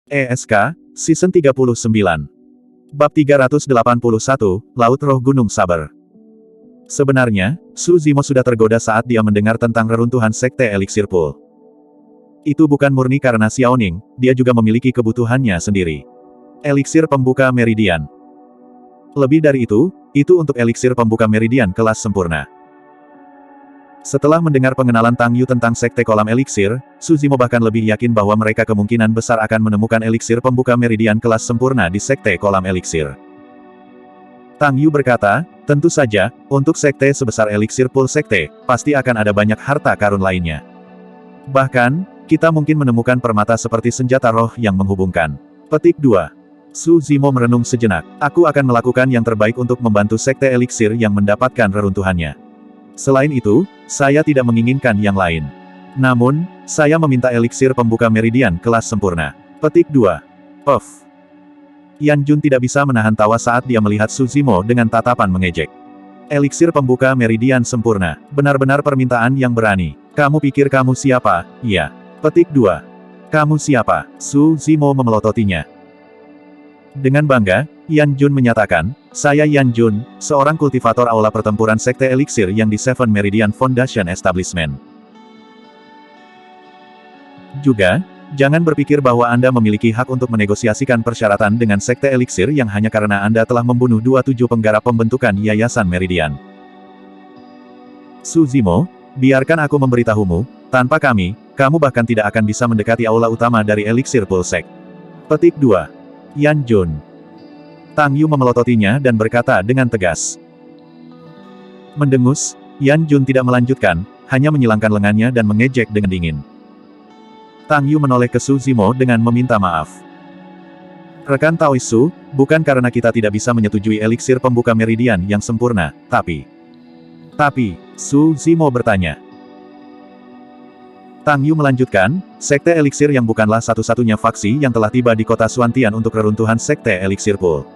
ESK, Season 39. Bab 381, Laut Roh Gunung Saber. Sebenarnya, Su Zimo sudah tergoda saat dia mendengar tentang reruntuhan Sekte Eliksir Pool. Itu bukan murni karena Xiaoning, dia juga memiliki kebutuhannya sendiri. Eliksir Pembuka Meridian. Lebih dari itu untuk eliksir pembuka meridian kelas sempurna. Setelah mendengar pengenalan Tang Yu tentang Sekte Kolam Eliksir, Su Zimo bahkan lebih yakin bahwa mereka kemungkinan besar akan menemukan eliksir pembuka meridian kelas sempurna di Sekte Kolam Eliksir. Tang Yu berkata, tentu saja, untuk sekte sebesar Eliksir Pool Sekte, pasti akan ada banyak harta karun lainnya. Bahkan, kita mungkin menemukan permata seperti senjata roh yang menghubungkan. Petik 2. Su Zimo merenung sejenak. Aku akan melakukan yang terbaik untuk membantu Sekte Eliksir yang mendapatkan reruntuhannya. Selain itu, saya tidak menginginkan yang lain. Namun, saya meminta eliksir pembuka meridian kelas sempurna. Petik 2. Puff. Yan Jun tidak bisa menahan tawa saat dia melihat Su Zimo dengan tatapan mengejek. Eliksir pembuka meridian sempurna. Benar-benar permintaan yang berani. Kamu pikir kamu siapa? Iya. Petik 2. Kamu siapa? Su Zimo memelototinya. Dengan bangga, Yan Jun menyatakan, saya Yan Jun, seorang kultivator aula pertempuran Sekte Eliksir yang di Seven Meridian Foundation Establishment. Juga, jangan berpikir bahwa Anda memiliki hak untuk menegosiasikan persyaratan dengan Sekte Eliksir yang hanya karena Anda telah membunuh 27 penggarap pembentukan Yayasan Meridian. Su Zimo, biarkan aku memberitahumu, tanpa kami, kamu bahkan tidak akan bisa mendekati aula utama dari Eliksir Pool Sek. Petik 2. Yan Jun. Tang Yu memelototinya dan berkata dengan tegas. Mendengus, Yan Jun tidak melanjutkan, hanya menyilangkan lengannya dan mengejek dengan dingin. Tang Yu menoleh ke Su Zimo dengan meminta maaf. Rekan Taoisu, bukan karena kita tidak bisa menyetujui eliksir pembuka meridian yang sempurna, tapi, Su Zimo bertanya. Tang Yu melanjutkan, Sekte Eliksir yang bukanlah satu-satunya faksi yang telah tiba di kota Suantian untuk reruntuhan Sekte Eliksir Pool.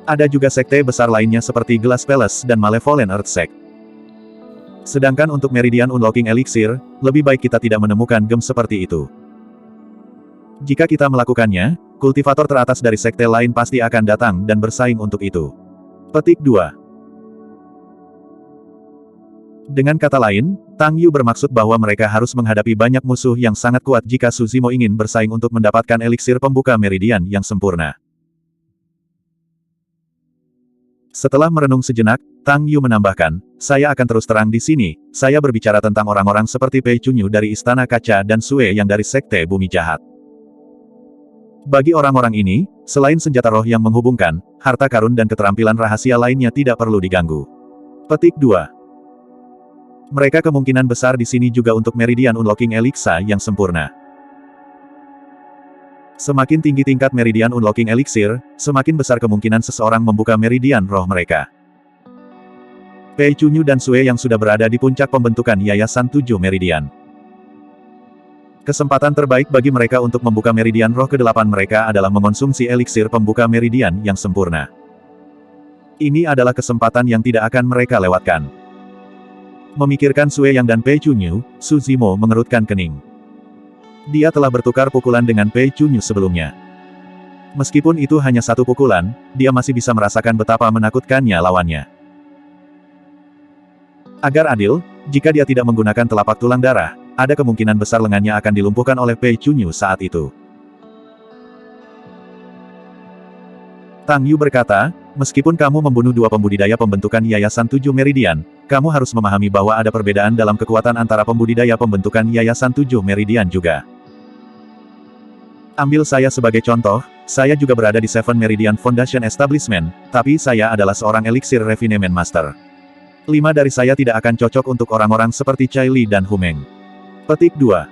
Ada juga sekte besar lainnya seperti Glass Palace dan Malevolent Earth Sect. Sedangkan untuk Meridian Unlocking Eliksir, lebih baik kita tidak menemukan gem seperti itu. Jika kita melakukannya, kultivator teratas dari sekte lain pasti akan datang dan bersaing untuk itu. Petik 2. Dengan kata lain, Tang Yu bermaksud bahwa mereka harus menghadapi banyak musuh yang sangat kuat jika Su Zimo ingin bersaing untuk mendapatkan eliksir pembuka meridian yang sempurna. Setelah merenung sejenak, Tang Yu menambahkan, saya akan terus terang di sini, saya berbicara tentang orang-orang seperti Pei Chunyu dari Istana Kaca dan Sue yang dari Sekte Bumi Jahat. Bagi orang-orang ini, selain senjata roh yang menghubungkan, harta karun dan keterampilan rahasia lainnya tidak perlu diganggu. Petik 2. Mereka kemungkinan besar di sini juga untuk Meridian Unlocking Elixir yang sempurna. Semakin tinggi tingkat Meridian Unlocking Elixir, semakin besar kemungkinan seseorang membuka Meridian roh mereka. Pei Chunyu dan Sue yang sudah berada di puncak pembentukan Yayasan 7 Meridian. Kesempatan terbaik bagi mereka untuk membuka Meridian roh ke-8 mereka adalah mengonsumsi eliksir pembuka Meridian yang sempurna. Ini adalah kesempatan yang tidak akan mereka lewatkan. Memikirkan Sue Yang dan Pei Chunyu, Su Zimo mengerutkan kening. Dia telah bertukar pukulan dengan Pei Chunyu sebelumnya. Meskipun itu hanya satu pukulan, dia masih bisa merasakan betapa menakutkannya lawannya. Agar adil, jika dia tidak menggunakan telapak tulang darah, ada kemungkinan besar lengannya akan dilumpuhkan oleh Pei Chunyu saat itu. Tang Yu berkata, meskipun kamu membunuh 2 pembudidaya pembentukan Yayasan 7 Meridian, kamu harus memahami bahwa ada perbedaan dalam kekuatan antara pembudidaya pembentukan Yayasan 7 Meridian juga. Ambil saya sebagai contoh, saya juga berada di Seven Meridian Foundation Establishment, tapi saya adalah seorang eliksir refinement master. 5 dari saya tidak akan cocok untuk orang-orang seperti Chai Li dan Hu Meng. Petik 2.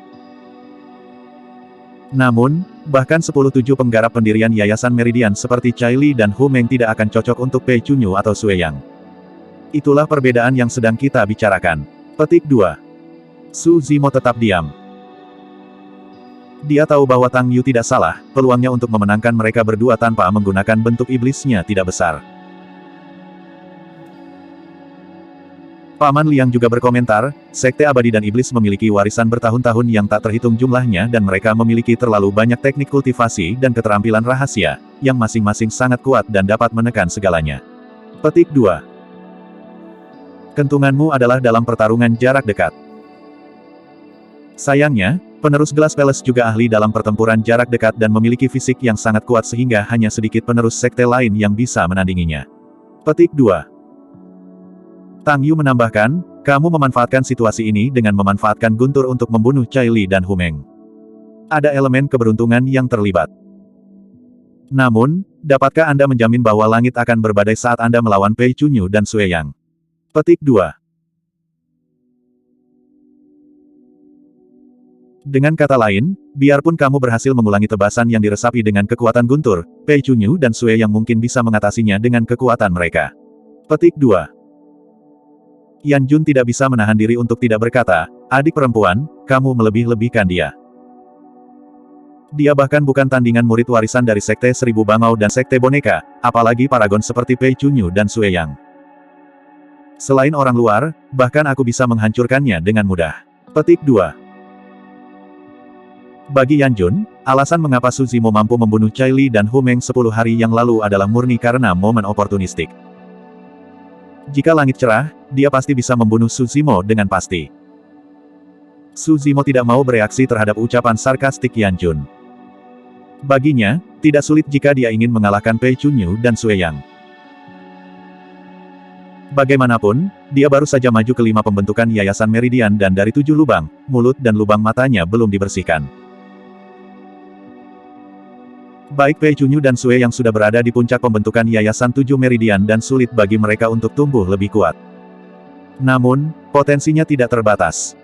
Namun, bahkan 17 penggarap pendirian Yayasan Meridian seperti Chai Li dan Hu Meng tidak akan cocok untuk Pei Chunyu atau Sue Yang. Itulah perbedaan yang sedang kita bicarakan. Petik 2. Su Zimo tetap diam. Dia tahu bahwa Tang Yu tidak salah, peluangnya untuk memenangkan mereka berdua tanpa menggunakan bentuk iblisnya tidak besar. Paman Liang juga berkomentar, Sekte Abadi dan Iblis memiliki warisan bertahun-tahun yang tak terhitung jumlahnya dan mereka memiliki terlalu banyak teknik kultivasi dan keterampilan rahasia, yang masing-masing sangat kuat dan dapat menekan segalanya. Petik 2. Kentunganmu adalah dalam pertarungan jarak dekat. Sayangnya, penerus Glass Palace juga ahli dalam pertempuran jarak dekat dan memiliki fisik yang sangat kuat sehingga hanya sedikit penerus sekte lain yang bisa menandinginya. Petik 2. Tang Yu menambahkan, kamu memanfaatkan situasi ini dengan memanfaatkan guntur untuk membunuh Cai Li dan Hu Meng. Ada elemen keberuntungan yang terlibat. Namun, dapatkah Anda menjamin bahwa langit akan berbadai saat Anda melawan Pei Chunyu dan Sue Yang? Petik 2. Dengan kata lain, biarpun kamu berhasil mengulangi tebasan yang diresapi dengan kekuatan guntur, Pei Chunyu dan Sue Yang mungkin bisa mengatasinya dengan kekuatan mereka. Petik 2. Yan Jun tidak bisa menahan diri untuk tidak berkata, adik perempuan, kamu melebih-lebihkan dia. Dia bahkan bukan tandingan murid warisan dari Sekte Seribu Bangau dan Sekte Boneka, apalagi paragon seperti Pei Chunyu dan Sue Yang. Selain orang luar, bahkan aku bisa menghancurkannya dengan mudah. Petik 2. Bagi Yan Jun, alasan mengapa Su Zimo mampu membunuh Cai Li dan Hu Meng 10 hari yang lalu adalah murni karena momen oportunistik. Jika langit cerah, dia pasti bisa membunuh Su Zimo dengan pasti. Su Zimo tidak mau bereaksi terhadap ucapan sarkastik Yan Jun. Baginya, tidak sulit jika dia ingin mengalahkan Pei Chunyu dan Sue Yang. Bagaimanapun, dia baru saja maju ke 5 pembentukan Yayasan Meridian dan dari 7 lubang, mulut dan lubang matanya belum dibersihkan. Baik Pei Chunyu dan Sue yang sudah berada di puncak pembentukan Yayasan 7 Meridian dan sulit bagi mereka untuk tumbuh lebih kuat. Namun, potensinya tidak terbatas.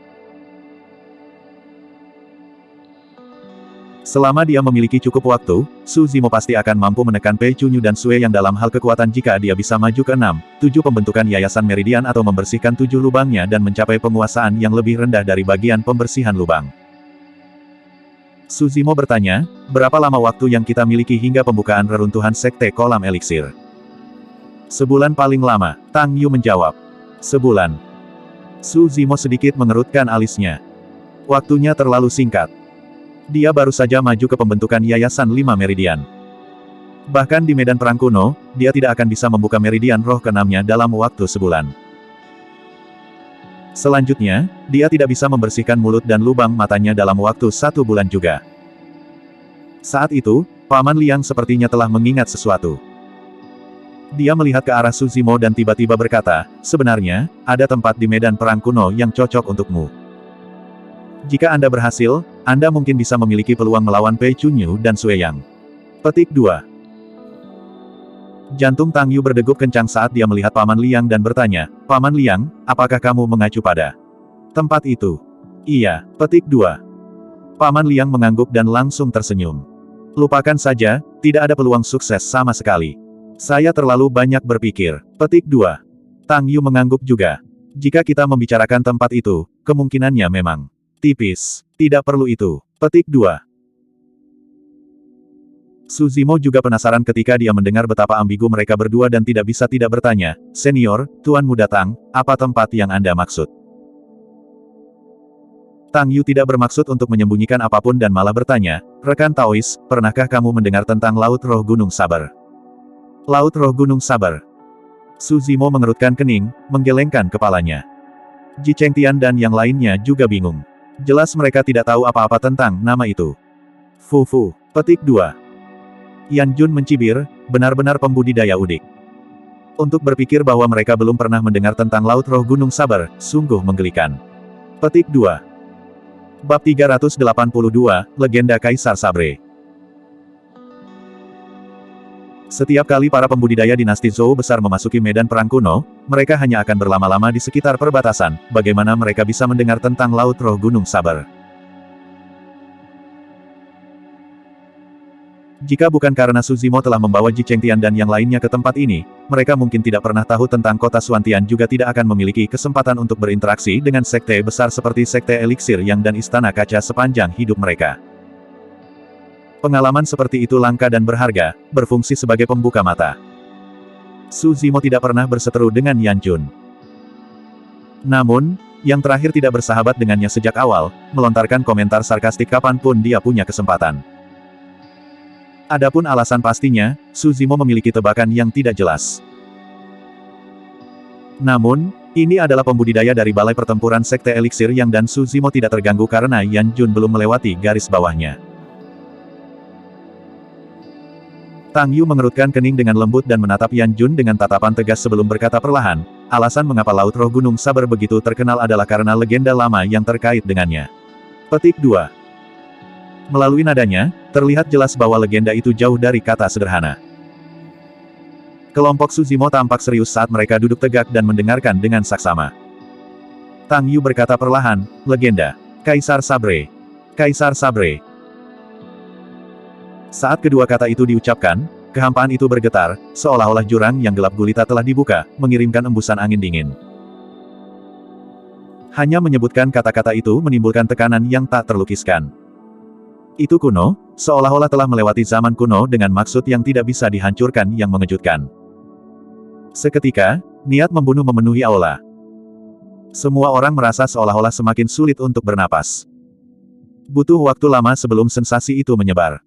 Selama dia memiliki cukup waktu, Su Zimo pasti akan mampu menekan Pei Chunyu dan Sue yang dalam hal kekuatan jika dia bisa maju ke 6, 7 pembentukan Yayasan Meridian atau membersihkan 7 lubangnya dan mencapai penguasaan yang lebih rendah dari bagian pembersihan lubang. Su Zimo bertanya, berapa lama waktu yang kita miliki hingga pembukaan reruntuhan Sekte Kolam Eliksir? Sebulan paling lama, Tang Yu menjawab. Sebulan. Su Zimo sedikit mengerutkan alisnya. Waktunya terlalu singkat. Dia baru saja maju ke pembentukan Yayasan 5 Meridian. Bahkan di medan perang kuno, dia tidak akan bisa membuka meridian roh ke-6-nya dalam waktu sebulan. Selanjutnya, dia tidak bisa membersihkan mulut dan lubang matanya dalam waktu 1 bulan juga. Saat itu, Paman Liang sepertinya telah mengingat sesuatu. Dia melihat ke arah Su Zimo dan tiba-tiba berkata, sebenarnya, ada tempat di medan perang kuno yang cocok untukmu. Jika Anda berhasil, Anda mungkin bisa memiliki peluang melawan Pei Chunyu dan Sue Yang. Petik 2. Jantung Tang Yu berdegup kencang saat dia melihat Paman Liang dan bertanya, Paman Liang, apakah kamu mengacu pada tempat itu? Iya. Petik 2. Paman Liang mengangguk dan langsung tersenyum. Lupakan saja, tidak ada peluang sukses sama sekali. Saya terlalu banyak berpikir. Petik 2. Tang Yu mengangguk juga. Jika kita membicarakan tempat itu, kemungkinannya memang tipis. Tidak perlu itu. Petik 2. Su Zimo juga penasaran ketika dia mendengar betapa ambigu mereka berdua dan tidak bisa tidak bertanya, Senior, tuanmu datang, apa tempat yang Anda maksud? Tang Yu tidak bermaksud untuk menyembunyikan apapun dan malah bertanya, rekan Taois, pernahkah kamu mendengar tentang Laut Roh Gunung Sabar? Laut Roh Gunung Sabar. Su Zimo mengerutkan kening, menggelengkan kepalanya. Ji Chengtian dan yang lainnya juga bingung. Jelas mereka tidak tahu apa-apa tentang nama itu. Fu. Petik 2. Yan Jun mencibir, benar-benar pembudidaya udik. Untuk berpikir bahwa mereka belum pernah mendengar tentang Laut Roh Gunung Sabar, sungguh menggelikan. Petik 2. Bab 382, Legenda Kaisar Sabre. Setiap kali para pembudidaya dinasti Zhou besar memasuki medan perang kuno, mereka hanya akan berlama-lama di sekitar perbatasan. Bagaimana mereka bisa mendengar tentang Laut Roh Gunung Sabar? Jika bukan karena Su Zimo telah membawa Ji Chengtian dan yang lainnya ke tempat ini, mereka mungkin tidak pernah tahu tentang kota Xuantian juga tidak akan memiliki kesempatan untuk berinteraksi dengan sekte besar seperti Sekte Eliksir Yang dan Istana Kaca sepanjang hidup mereka. Pengalaman seperti itu langka dan berharga, berfungsi sebagai pembuka mata. Su Zimo tidak pernah berseteru dengan Yan Jun. Namun, yang terakhir tidak bersahabat dengannya sejak awal, melontarkan komentar sarkastik kapanpun dia punya kesempatan. Adapun alasan pastinya, Su Zimo memiliki tebakan yang tidak jelas. Namun, ini adalah pembudidaya dari Balai Pertempuran Sekte Eliksir Yang dan Su Zimo tidak terganggu karena Yan Jun belum melewati garis bawahnya. Tang Yu mengerutkan kening dengan lembut dan menatap Yan Jun dengan tatapan tegas sebelum berkata perlahan, alasan mengapa Laut Roh Gunung Saber begitu terkenal adalah karena legenda lama yang terkait dengannya. Petik 2. Melalui nadanya, terlihat jelas bahwa legenda itu jauh dari kata sederhana. Kelompok Su Zimo tampak serius saat mereka duduk tegak dan mendengarkan dengan saksama. Tang Yu berkata perlahan, legenda. Kaisar Sabre. Kaisar Sabre. Saat kedua kata itu diucapkan, kehampaan itu bergetar, seolah-olah jurang yang gelap gulita telah dibuka, mengirimkan embusan angin dingin. Hanya menyebutkan kata-kata itu menimbulkan tekanan yang tak terlukiskan. Itu kuno, seolah-olah telah melewati zaman kuno dengan maksud yang tidak bisa dihancurkan yang mengejutkan. Seketika, niat membunuh memenuhi aula. Semua orang merasa seolah-olah semakin sulit untuk bernapas. Butuh waktu lama sebelum sensasi itu menyebar.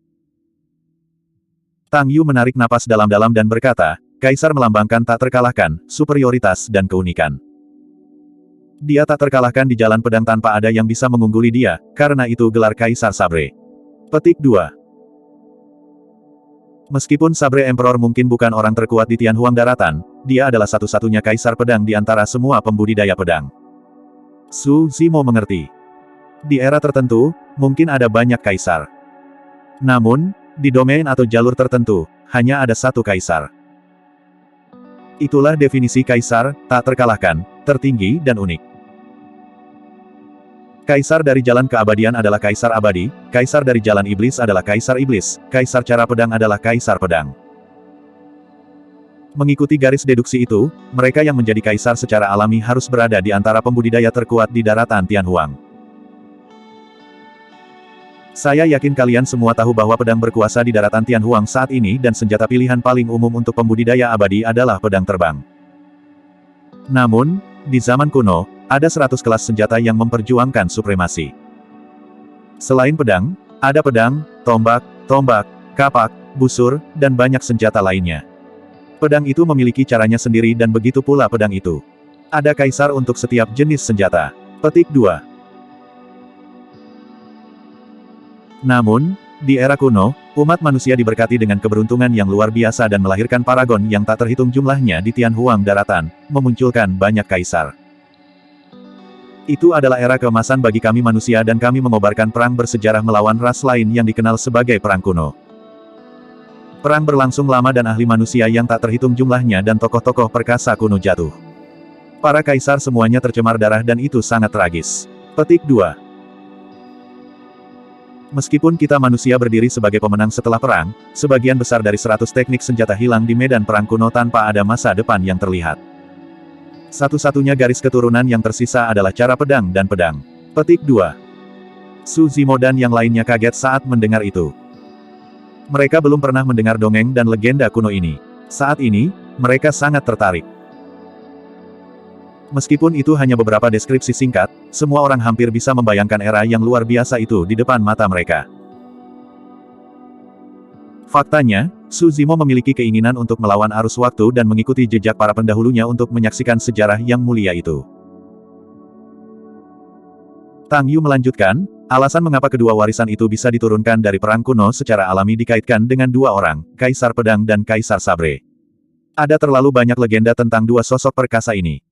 Tang Yu menarik napas dalam-dalam dan berkata, Kaisar melambangkan tak terkalahkan, superioritas dan keunikan. Dia tak terkalahkan di jalan pedang tanpa ada yang bisa mengungguli dia, karena itu gelar Kaisar Sabre. Petik 2. Meskipun Sabre Emperor mungkin bukan orang terkuat di Tianhuang Daratan, dia adalah satu-satunya kaisar pedang di antara semua pembudidaya pedang. Su Zimo mengerti. Di era tertentu, mungkin ada banyak kaisar. Namun, di domain atau jalur tertentu, hanya ada satu kaisar. Itulah definisi kaisar, tak terkalahkan, tertinggi dan unik. Kaisar dari jalan keabadian adalah kaisar abadi, kaisar dari jalan iblis adalah kaisar iblis, kaisar cara pedang adalah kaisar pedang. Mengikuti garis deduksi itu, mereka yang menjadi kaisar secara alami harus berada di antara pembudidaya terkuat di daratan Tianhuang. Saya yakin kalian semua tahu bahwa pedang berkuasa di daratan Tianhuang saat ini dan senjata pilihan paling umum untuk pembudidaya abadi adalah pedang terbang. Namun, di zaman kuno, ada 100 kelas senjata yang memperjuangkan supremasi. Selain pedang, ada pedang, tombak, kapak, busur, dan banyak senjata lainnya. Pedang itu memiliki caranya sendiri dan begitu pula pedang itu. Ada kaisar untuk setiap jenis senjata. Petik 2. Namun, di era kuno, umat manusia diberkati dengan keberuntungan yang luar biasa dan melahirkan paragon yang tak terhitung jumlahnya di Tianhuang Daratan, memunculkan banyak kaisar. Itu adalah era keemasan bagi kami manusia dan kami mengobarkan perang bersejarah melawan ras lain yang dikenal sebagai perang kuno. Perang berlangsung lama dan ahli manusia yang tak terhitung jumlahnya dan tokoh-tokoh perkasa kuno jatuh. Para kaisar semuanya tercemar darah dan itu sangat tragis. Petik 2. Meskipun kita manusia berdiri sebagai pemenang setelah perang, sebagian besar dari 100 teknik senjata hilang di medan perang kuno tanpa ada masa depan yang terlihat. Satu-satunya garis keturunan yang tersisa adalah cara pedang dan pedang. Petik 2. Su Zimo dan yang lainnya kaget saat mendengar itu. Mereka belum pernah mendengar dongeng dan legenda kuno ini. Saat ini, mereka sangat tertarik. Meskipun itu hanya beberapa deskripsi singkat, semua orang hampir bisa membayangkan era yang luar biasa itu di depan mata mereka. Faktanya, Su Zimo memiliki keinginan untuk melawan arus waktu dan mengikuti jejak para pendahulunya untuk menyaksikan sejarah yang mulia itu. Tang Yu melanjutkan, alasan mengapa kedua warisan itu bisa diturunkan dari perang kuno secara alami dikaitkan dengan dua orang, Kaisar Pedang dan Kaisar Sabre. Ada terlalu banyak legenda tentang dua sosok perkasa ini.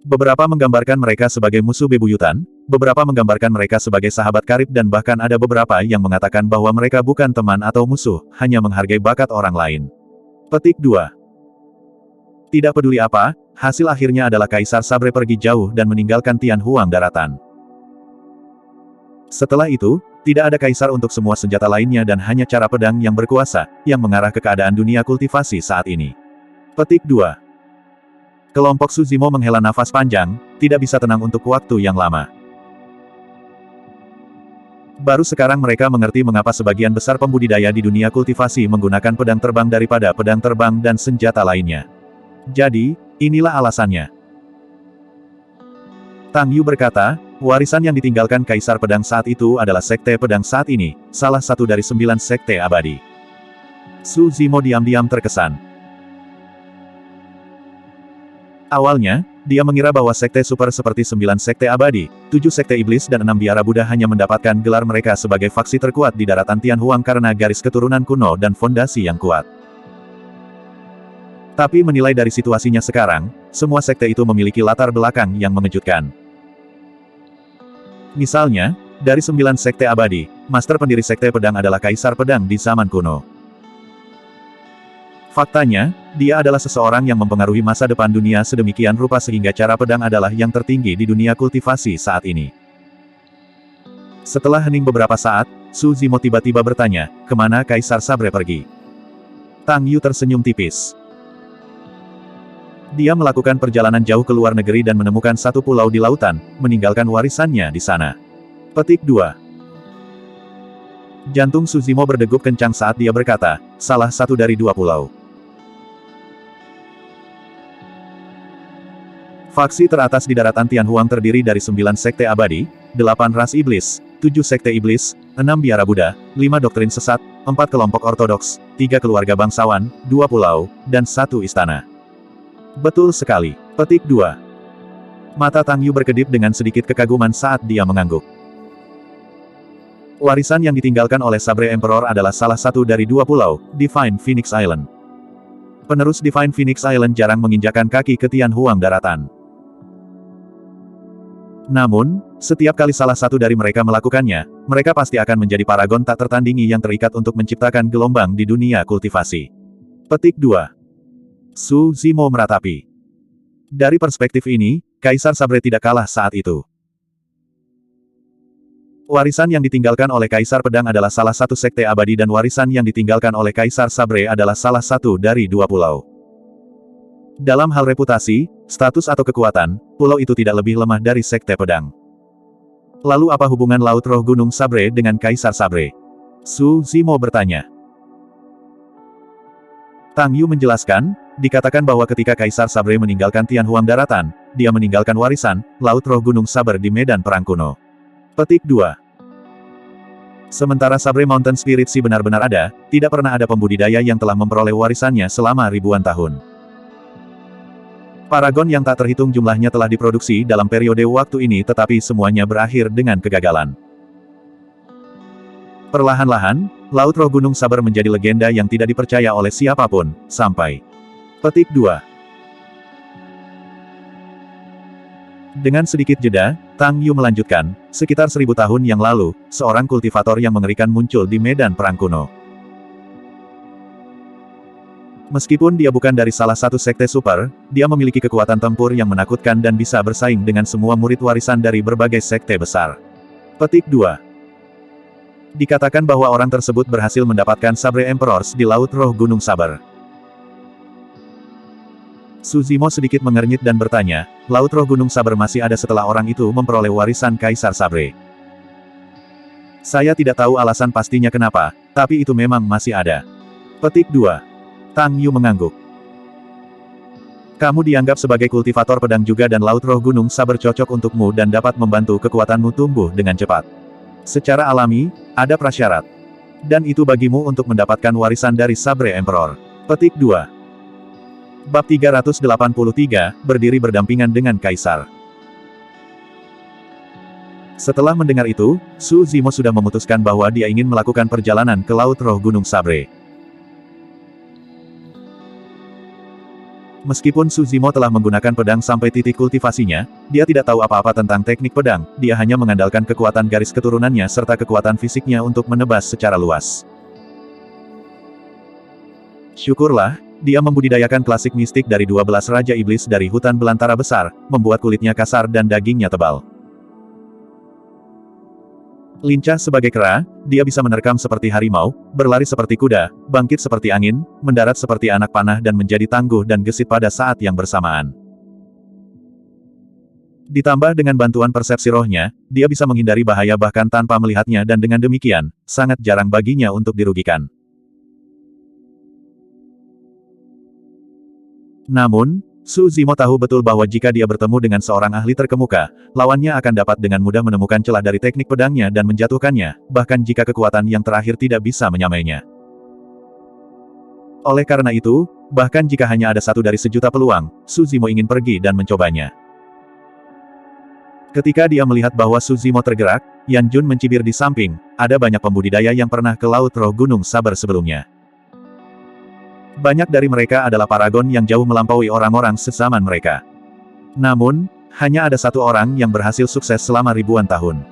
Beberapa menggambarkan mereka sebagai musuh bebuyutan, beberapa menggambarkan mereka sebagai sahabat karib dan bahkan ada beberapa yang mengatakan bahwa mereka bukan teman atau musuh, hanya menghargai bakat orang lain. Petik 2. Tidak peduli apa, hasil akhirnya adalah Kaisar Sabre pergi jauh dan meninggalkan Tianhuang Daratan. Setelah itu, tidak ada kaisar untuk semua senjata lainnya dan hanya cara pedang yang berkuasa, yang mengarah ke keadaan dunia kultivasi saat ini. Petik 2. Kelompok Su Zimo menghela nafas panjang, tidak bisa tenang untuk waktu yang lama. Baru sekarang mereka mengerti mengapa sebagian besar pembudidaya di dunia kultivasi menggunakan pedang terbang daripada pedang terbang dan senjata lainnya. Jadi, inilah alasannya. Tang Yu berkata, warisan yang ditinggalkan Kaisar Pedang saat itu adalah Sekte Pedang saat ini, salah satu dari 9 sekte abadi. Su Zimo diam-diam terkesan. Awalnya, dia mengira bahwa sekte super seperti 9 sekte abadi, 7 sekte iblis dan 6 biara Buddha hanya mendapatkan gelar mereka sebagai faksi terkuat di daratan Tianhuang karena garis keturunan kuno dan fondasi yang kuat. Tapi menilai dari situasinya sekarang, semua sekte itu memiliki latar belakang yang mengejutkan. Misalnya, dari 9 sekte abadi, master pendiri sekte pedang adalah Kaisar Pedang di zaman kuno. Faktanya, dia adalah seseorang yang mempengaruhi masa depan dunia sedemikian rupa sehingga cara pedang adalah yang tertinggi di dunia kultivasi saat ini. Setelah hening beberapa saat, Su Zimo tiba-tiba bertanya, kemana Kaisar Sabre pergi? Tang Yu tersenyum tipis. Dia melakukan perjalanan jauh ke luar negeri dan menemukan satu pulau di lautan, meninggalkan warisannya di sana. Petik 2. Jantung Su Zimo berdegup kencang saat dia berkata, salah satu dari 2 pulau. Faksi teratas di daratan Tianhuang terdiri dari 9 sekte abadi, 8 ras iblis, 7 sekte iblis, 6 biara Buddha, 5 doktrin sesat, 4 kelompok ortodoks, 3 keluarga bangsawan, 2 pulau, dan 1 istana. Betul sekali. Petik 2. Mata Tang Yu berkedip dengan sedikit kekaguman saat dia mengangguk. Warisan yang ditinggalkan oleh Sabre Emperor adalah salah satu dari 2 pulau, Divine Phoenix Island. Penerus Divine Phoenix Island jarang menginjakan kaki ke Tianhuang daratan. Namun, setiap kali salah satu dari mereka melakukannya, mereka pasti akan menjadi paragon tak tertandingi yang terikat untuk menciptakan gelombang di dunia kultivasi. Petik 2. Su Zimo meratapi. Dari perspektif ini, Kaisar Sabre tidak kalah saat itu. Warisan yang ditinggalkan oleh Kaisar Pedang adalah salah satu sekte abadi dan warisan yang ditinggalkan oleh Kaisar Sabre adalah salah satu dari 2 pulau. Dalam hal reputasi, status atau kekuatan, pulau itu tidak lebih lemah dari Sekte Pedang. Lalu apa hubungan Laut Roh Gunung Sabre dengan Kaisar Sabre? Su Zimo bertanya. Tang Yu menjelaskan, dikatakan bahwa ketika Kaisar Sabre meninggalkan Tianhuang daratan, dia meninggalkan warisan, Laut Roh Gunung Sabre di medan perang kuno. Petik 2. Sementara Sabre Mountain Spirit Sea benar-benar ada, tidak pernah ada pembudidaya yang telah memperoleh warisannya selama ribuan tahun. Paragon yang tak terhitung jumlahnya telah diproduksi dalam periode waktu ini tetapi semuanya berakhir dengan kegagalan. Perlahan-lahan, Laut Roh Gunung Saber menjadi legenda yang tidak dipercaya oleh siapapun, sampai. Petik 2. Dengan sedikit jeda, Tang Yu melanjutkan, sekitar 1000 tahun yang lalu, seorang kultivator yang mengerikan muncul di medan perang kuno. Meskipun dia bukan dari salah satu sekte super, dia memiliki kekuatan tempur yang menakutkan dan bisa bersaing dengan semua murid warisan dari berbagai sekte besar. Petik 2. Dikatakan bahwa orang tersebut berhasil mendapatkan Sabre Emperors di Laut Roh Gunung Saber. Su Zimo sedikit mengernyit dan bertanya, Laut Roh Gunung Saber masih ada setelah orang itu memperoleh warisan Kaisar Sabre. Saya tidak tahu alasan pastinya kenapa, tapi itu memang masih ada. Petik 2. Tang Yu mengangguk. Kamu dianggap sebagai kultivator pedang juga dan Laut Roh Gunung Saber cocok untukmu dan dapat membantu kekuatanmu tumbuh dengan cepat. Secara alami, ada prasyarat. Dan itu bagimu untuk mendapatkan warisan dari Sabre Emperor. Petik 2. Bab 383, berdiri berdampingan dengan Kaisar. Setelah mendengar itu, Su Zimo sudah memutuskan bahwa dia ingin melakukan perjalanan ke Laut Roh Gunung Sabre. Meskipun Su Zimo telah menggunakan pedang sampai titik kultivasinya, dia tidak tahu apa-apa tentang teknik pedang, dia hanya mengandalkan kekuatan garis keturunannya serta kekuatan fisiknya untuk menebas secara luas. Syukurlah, dia membudidayakan klasik mistik dari 12 Raja Iblis dari hutan belantara besar, membuat kulitnya kasar dan dagingnya tebal. Lincah sebagai kera, dia bisa menerkam seperti harimau, berlari seperti kuda, bangkit seperti angin, mendarat seperti anak panah dan menjadi tangguh dan gesit pada saat yang bersamaan. Ditambah dengan bantuan persepsi rohnya, dia bisa menghindari bahaya bahkan tanpa melihatnya dan dengan demikian, sangat jarang baginya untuk dirugikan. Namun, Su Zimo tahu betul bahwa jika dia bertemu dengan seorang ahli terkemuka, lawannya akan dapat dengan mudah menemukan celah dari teknik pedangnya dan menjatuhkannya, bahkan jika kekuatan yang terakhir tidak bisa menyamainya. Oleh karena itu, bahkan jika hanya ada satu dari sejuta peluang, Su Zimo ingin pergi dan mencobanya. Ketika dia melihat bahwa Su Zimo tergerak, Yan Jun mencibir di samping, ada banyak pembudidaya yang pernah ke Laut Roh Gunung Saber sebelumnya. Banyak dari mereka adalah paragon yang jauh melampaui orang-orang sezaman mereka. Namun, hanya ada satu orang yang berhasil sukses selama ribuan tahun.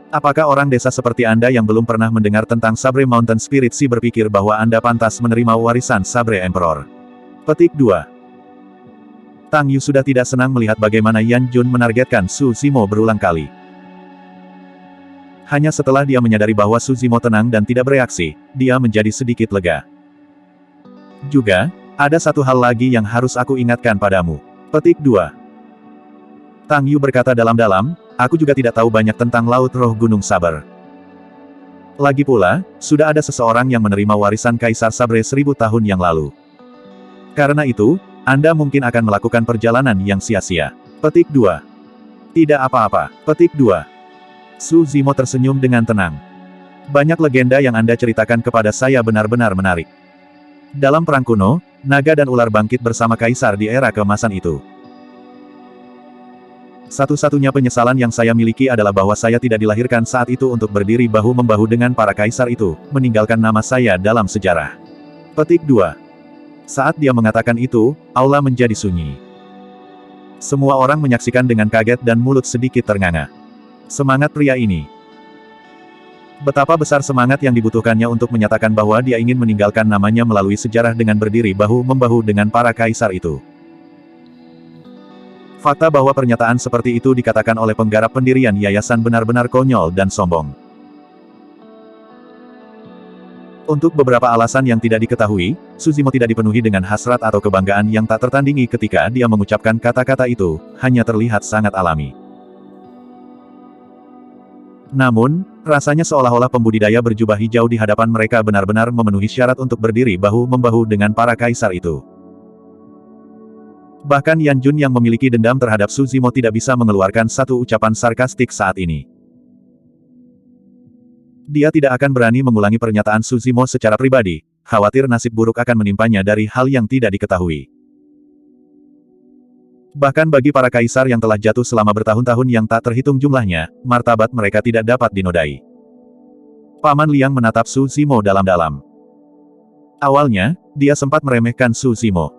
Apakah orang desa seperti Anda yang belum pernah mendengar tentang Sabre Mountain Spirit Sea berpikir bahwa Anda pantas menerima warisan Sabre Emperor? Petik 2. Tang Yu sudah tidak senang melihat bagaimana Yan Jun menargetkan Su Zimo berulang kali. Hanya setelah dia menyadari bahwa Su Zimo tenang dan tidak bereaksi, dia menjadi sedikit lega. Juga, ada satu hal lagi yang harus aku ingatkan padamu. Petik 2. Tang Yu berkata dalam-dalam, aku juga tidak tahu banyak tentang Laut Roh Gunung Saber. Lagi pula, sudah ada seseorang yang menerima warisan Kaisar Sabre 1000 tahun yang lalu. Karena itu, Anda mungkin akan melakukan perjalanan yang sia-sia. Petik 2. Tidak apa-apa. Petik 2. Su Zimo tersenyum dengan tenang. Banyak legenda yang Anda ceritakan kepada saya benar-benar menarik. Dalam perang kuno, naga dan ular bangkit bersama kaisar di era keemasan itu. Satu-satunya penyesalan yang saya miliki adalah bahwa saya tidak dilahirkan saat itu untuk berdiri bahu-membahu dengan para kaisar itu, meninggalkan nama saya dalam sejarah. Petik 2. Saat dia mengatakan itu, aula menjadi sunyi. Semua orang menyaksikan dengan kaget dan mulut sedikit ternganga. Semangat pria ini. Betapa besar semangat yang dibutuhkannya untuk menyatakan bahwa dia ingin meninggalkan namanya melalui sejarah dengan berdiri bahu-membahu dengan para kaisar itu. Fakta bahwa pernyataan seperti itu dikatakan oleh penggarap pendirian yayasan benar-benar konyol dan sombong. Untuk beberapa alasan yang tidak diketahui, Su Zimo tidak dipenuhi dengan hasrat atau kebanggaan yang tak tertandingi ketika dia mengucapkan kata-kata itu, hanya terlihat sangat alami. Namun, rasanya seolah-olah pembudidaya berjubah hijau di hadapan mereka benar-benar memenuhi syarat untuk berdiri bahu-membahu dengan para kaisar itu. Bahkan Yan Jun yang memiliki dendam terhadap Su Zimo tidak bisa mengeluarkan satu ucapan sarkastik saat ini. Dia tidak akan berani mengulangi pernyataan Su Zimo secara pribadi, khawatir nasib buruk akan menimpanya dari hal yang tidak diketahui. Bahkan bagi para kaisar yang telah jatuh selama bertahun-tahun yang tak terhitung jumlahnya, martabat mereka tidak dapat dinodai. Paman Liang menatap Su Zimo dalam-dalam. Awalnya, dia sempat meremehkan Su Zimo.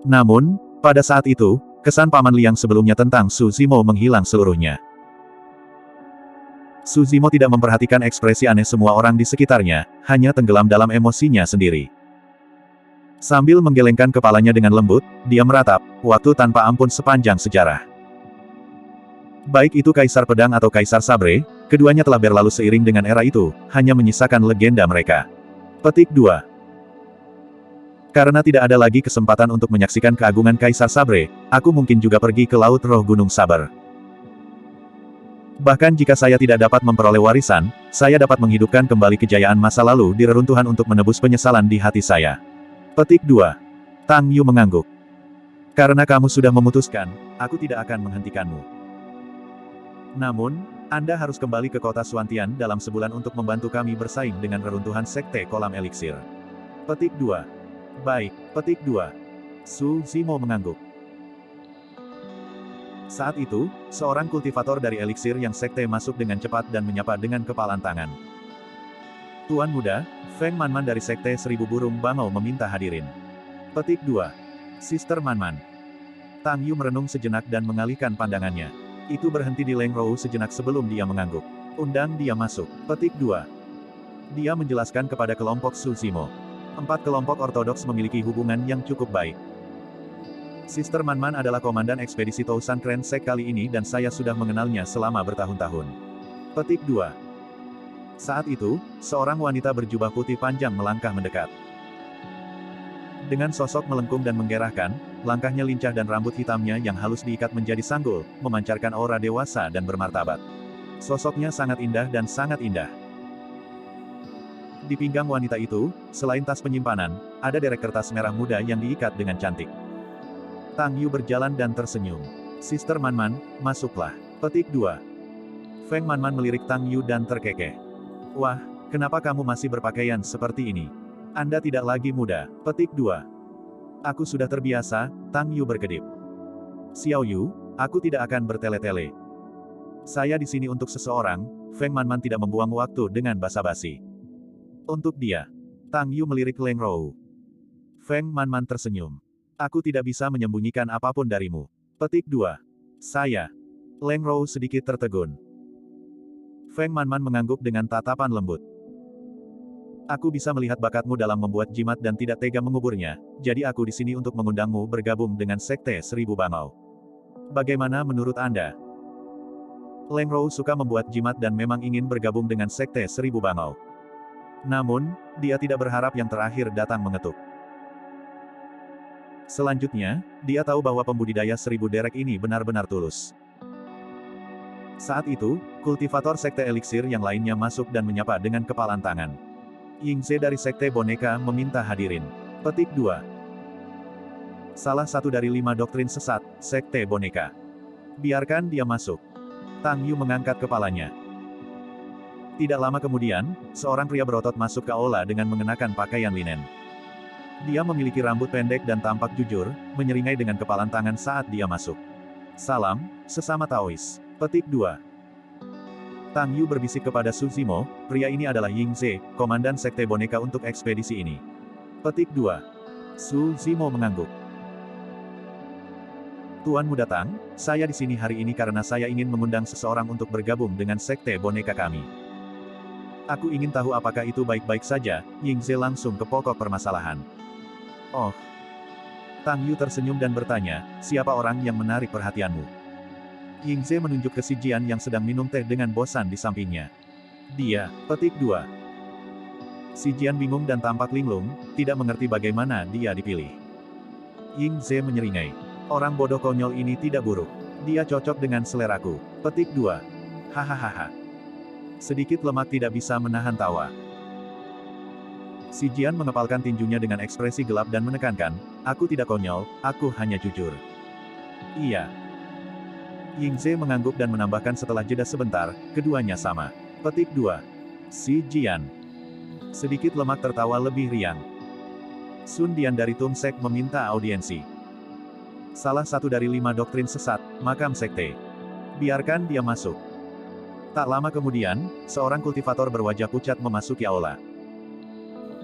Namun, pada saat itu, kesan Paman Liang sebelumnya tentang Su Zimo menghilang seluruhnya. Su Zimo tidak memperhatikan ekspresi aneh semua orang di sekitarnya, hanya tenggelam dalam emosinya sendiri. Sambil menggelengkan kepalanya dengan lembut, dia meratap, waktu tanpa ampun sepanjang sejarah. Baik itu Kaisar Pedang atau Kaisar Sabre, keduanya telah berlalu seiring dengan era itu, hanya menyisakan legenda mereka. Petik 2. Karena tidak ada lagi kesempatan untuk menyaksikan keagungan Kaisar Sabre, aku mungkin juga pergi ke Laut Roh Gunung Saber. Bahkan jika saya tidak dapat memperoleh warisan, saya dapat menghidupkan kembali kejayaan masa lalu di reruntuhan untuk menebus penyesalan di hati saya. Petik 2. Tang Yu mengangguk. Karena kamu sudah memutuskan, aku tidak akan menghentikanmu. Namun, Anda harus kembali ke kota Suantian dalam sebulan untuk membantu kami bersaing dengan reruntuhan Sekte Kolam Eliksir. Petik 2. Baik, petik 2. Su Zimo mengangguk. Saat itu, seorang kultivator dari eliksir yang sekte masuk dengan cepat dan menyapa dengan kepalan tangan. Tuan muda, Feng Manman dari Sekte 1000 Burung Bangau meminta hadirin. Petik 2. Sister Manman. Tang Yu merenung sejenak dan mengalihkan pandangannya. Itu berhenti di Leng Rou sejenak sebelum dia mengangguk. Undang dia masuk. Petik 2. Dia menjelaskan kepada kelompok Su Zimo. 4 kelompok ortodoks memiliki hubungan yang cukup baik. Sister Manman adalah komandan ekspedisi Tousan Kren Sek kali ini dan saya sudah mengenalnya selama bertahun-tahun. Petik 2. Saat itu, seorang wanita berjubah putih panjang melangkah mendekat. Dengan sosok melengkung dan menggerahkan, langkahnya lincah dan rambut hitamnya yang halus diikat menjadi sanggul, memancarkan aura dewasa dan bermartabat. Sosoknya sangat indah dan sangat indah. Di pinggang wanita itu, selain tas penyimpanan, ada derek kertas merah muda yang diikat dengan cantik. Tang Yu berjalan dan tersenyum. Sister Manman, masuklah. Petik 2. Feng Manman melirik Tang Yu dan terkekeh. Wah, kenapa kamu masih berpakaian seperti ini? Anda tidak lagi muda. Petik 2. Aku sudah terbiasa, Tang Yu berkedip. Xiao Yu, aku tidak akan bertele-tele. Saya di sini untuk seseorang. Feng Manman tidak membuang waktu dengan basa-basi. Untuk dia. Tang Yu melirik Leng Rou. Feng Manman tersenyum. Aku tidak bisa menyembunyikan apapun darimu. Petik 2. Saya. Leng Rou sedikit tertegun. Feng Manman mengangguk dengan tatapan lembut. Aku bisa melihat bakatmu dalam membuat jimat dan tidak tega menguburnya, jadi aku di sini untuk mengundangmu bergabung dengan Sekte Seribu Bangau. Bagaimana menurut Anda? Leng Rou suka membuat jimat dan memang ingin bergabung dengan Sekte Seribu Bangau. Namun, dia tidak berharap yang terakhir datang mengetuk. Selanjutnya, dia tahu bahwa pembudidaya 1000 derek ini benar-benar tulus. Saat itu, kultivator Sekte Eliksir yang lainnya masuk dan menyapa dengan kepalan tangan. Yingze dari Sekte Boneka meminta hadirin. Petik 2. Salah satu dari 5 doktrin sesat, Sekte Boneka. Biarkan dia masuk. Tang Yu mengangkat kepalanya. Tidak lama kemudian, seorang pria berotot masuk ke aula dengan mengenakan pakaian linen. Dia memiliki rambut pendek dan tampak jujur, menyeringai dengan kepalan tangan saat dia masuk. Salam, sesama Taois. Petik 2. Tang Yu berbisik kepada Su Zimo, pria ini adalah Yingze, komandan Sekte Boneka untuk ekspedisi ini. Petik 2. Su Zimo mengangguk. Tuanmu datang, saya di sini hari ini karena saya ingin mengundang seseorang untuk bergabung dengan Sekte Boneka kami. Aku ingin tahu apakah itu baik-baik saja. Yingze langsung ke pokok permasalahan. Oh. Tang Yu tersenyum dan bertanya, siapa orang yang menarik perhatianmu? Yingze menunjuk ke si Jian yang sedang minum teh dengan bosan di sampingnya. Dia. Petik 2. Si Jian bingung dan tampak linglung, tidak mengerti bagaimana dia dipilih. Yingze menyeringai. Orang bodoh konyol ini tidak buruk. Dia cocok dengan seleraku. Petik 2. Hahaha. Sedikit lemak tidak bisa menahan tawa. Si Jian mengepalkan tinjunya dengan ekspresi gelap dan menekankan, aku tidak konyol, aku hanya jujur. Iya. Yingze mengangguk dan menambahkan setelah jeda sebentar, keduanya sama. Petik 2. Si Jian. Sedikit lemak tertawa lebih riang. Sun Dian dari Tung Sek meminta audiensi. Salah satu dari 5 doktrin sesat, makam sekte. Biarkan dia masuk. Tak lama kemudian, seorang kultivator berwajah pucat memasuki aula.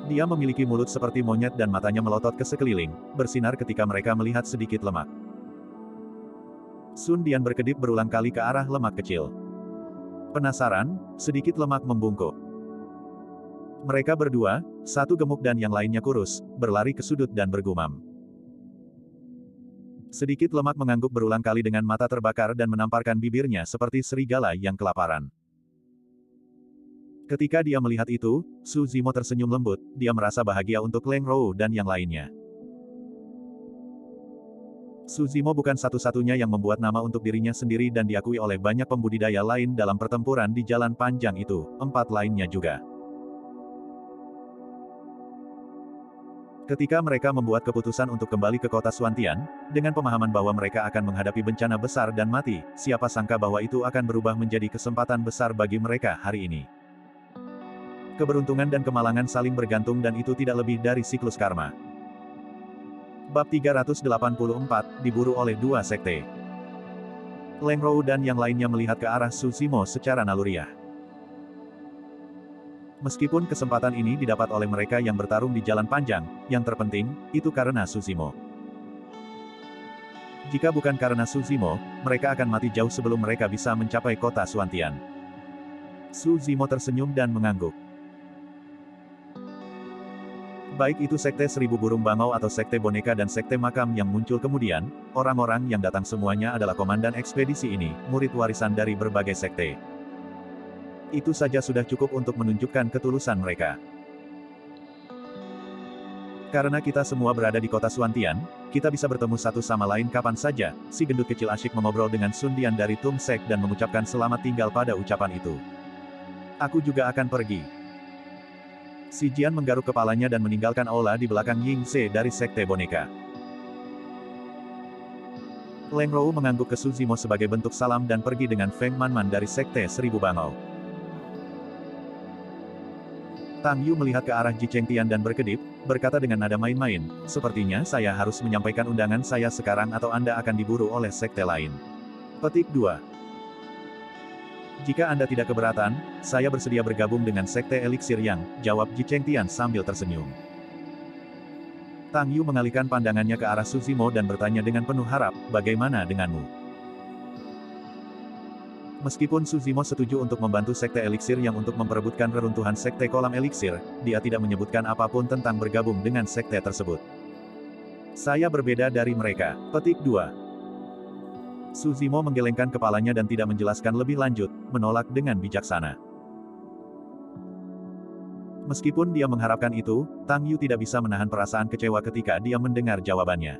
Dia memiliki mulut seperti monyet dan matanya melotot ke sekeliling, bersinar ketika mereka melihat sedikit lemak. Sun Dian berkedip berulang kali ke arah lemak kecil. Penasaran, sedikit lemak membungkuk. Mereka berdua, satu gemuk dan yang lainnya kurus, berlari ke sudut dan bergumam. Sedikit lemak mengangguk berulang kali dengan mata terbakar dan menamparkan bibirnya seperti serigala yang kelaparan. Ketika dia melihat itu, Su Zimo tersenyum lembut, dia merasa bahagia untuk Leng Rou dan yang lainnya. Su Zimo bukan satu-satunya yang membuat nama untuk dirinya sendiri dan diakui oleh banyak pembudidaya lain dalam pertempuran di jalan panjang itu, 4 lainnya juga. Ketika mereka membuat keputusan untuk kembali ke kota Suantian, dengan pemahaman bahwa mereka akan menghadapi bencana besar dan mati, siapa sangka bahwa itu akan berubah menjadi kesempatan besar bagi mereka hari ini. Keberuntungan dan kemalangan saling bergantung dan itu tidak lebih dari siklus karma. Bab 384, diburu oleh 2 sekte. Leng Rou dan yang lainnya melihat ke arah Su Zimo secara naluriah. Meskipun kesempatan ini didapat oleh mereka yang bertarung di jalan panjang, yang terpenting, itu karena Su Zimo. Jika bukan karena Su Zimo, mereka akan mati jauh sebelum mereka bisa mencapai kota Suantian. Su Zimo tersenyum dan mengangguk. Baik itu Sekte Seribu Burung Bangau atau Sekte Boneka dan Sekte Makam yang muncul kemudian, orang-orang yang datang semuanya adalah komandan ekspedisi ini, murid warisan dari berbagai sekte. Itu saja sudah cukup untuk menunjukkan ketulusan mereka. Karena kita semua berada di kota Suantian, kita bisa bertemu satu sama lain kapan saja, si gendut kecil asyik mengobrol dengan Sun Dian dari Tung Sek dan mengucapkan selamat tinggal pada ucapan itu. Aku juga akan pergi. Si Jian menggaruk kepalanya dan meninggalkan aula di belakang Ying Ze dari Sekte Boneka. Leng Rou mengangguk ke Su Zimo sebagai bentuk salam dan pergi dengan Feng Manman dari Sekte Seribu Bangau. Tang Yu melihat ke arah Ji Chengtian dan berkedip, berkata dengan nada main-main, sepertinya saya harus menyampaikan undangan saya sekarang atau Anda akan diburu oleh sekte lain. Petik 2. Jika Anda tidak keberatan, saya bersedia bergabung dengan Sekte Eliksir Yang, jawab Ji Chengtian sambil tersenyum. Tang Yu mengalihkan pandangannya ke arah Su Zimo dan bertanya dengan penuh harap, bagaimana denganmu? Meskipun Su Zimo setuju untuk membantu Sekte Eliksir Yang untuk memperebutkan reruntuhan Sekte Kolam Eliksir, dia tidak menyebutkan apapun tentang bergabung dengan sekte tersebut. Saya berbeda dari mereka. Petik 2. Su Zimo menggelengkan kepalanya dan tidak menjelaskan lebih lanjut, menolak dengan bijaksana. Meskipun dia mengharapkan itu, Tang Yu tidak bisa menahan perasaan kecewa ketika dia mendengar jawabannya.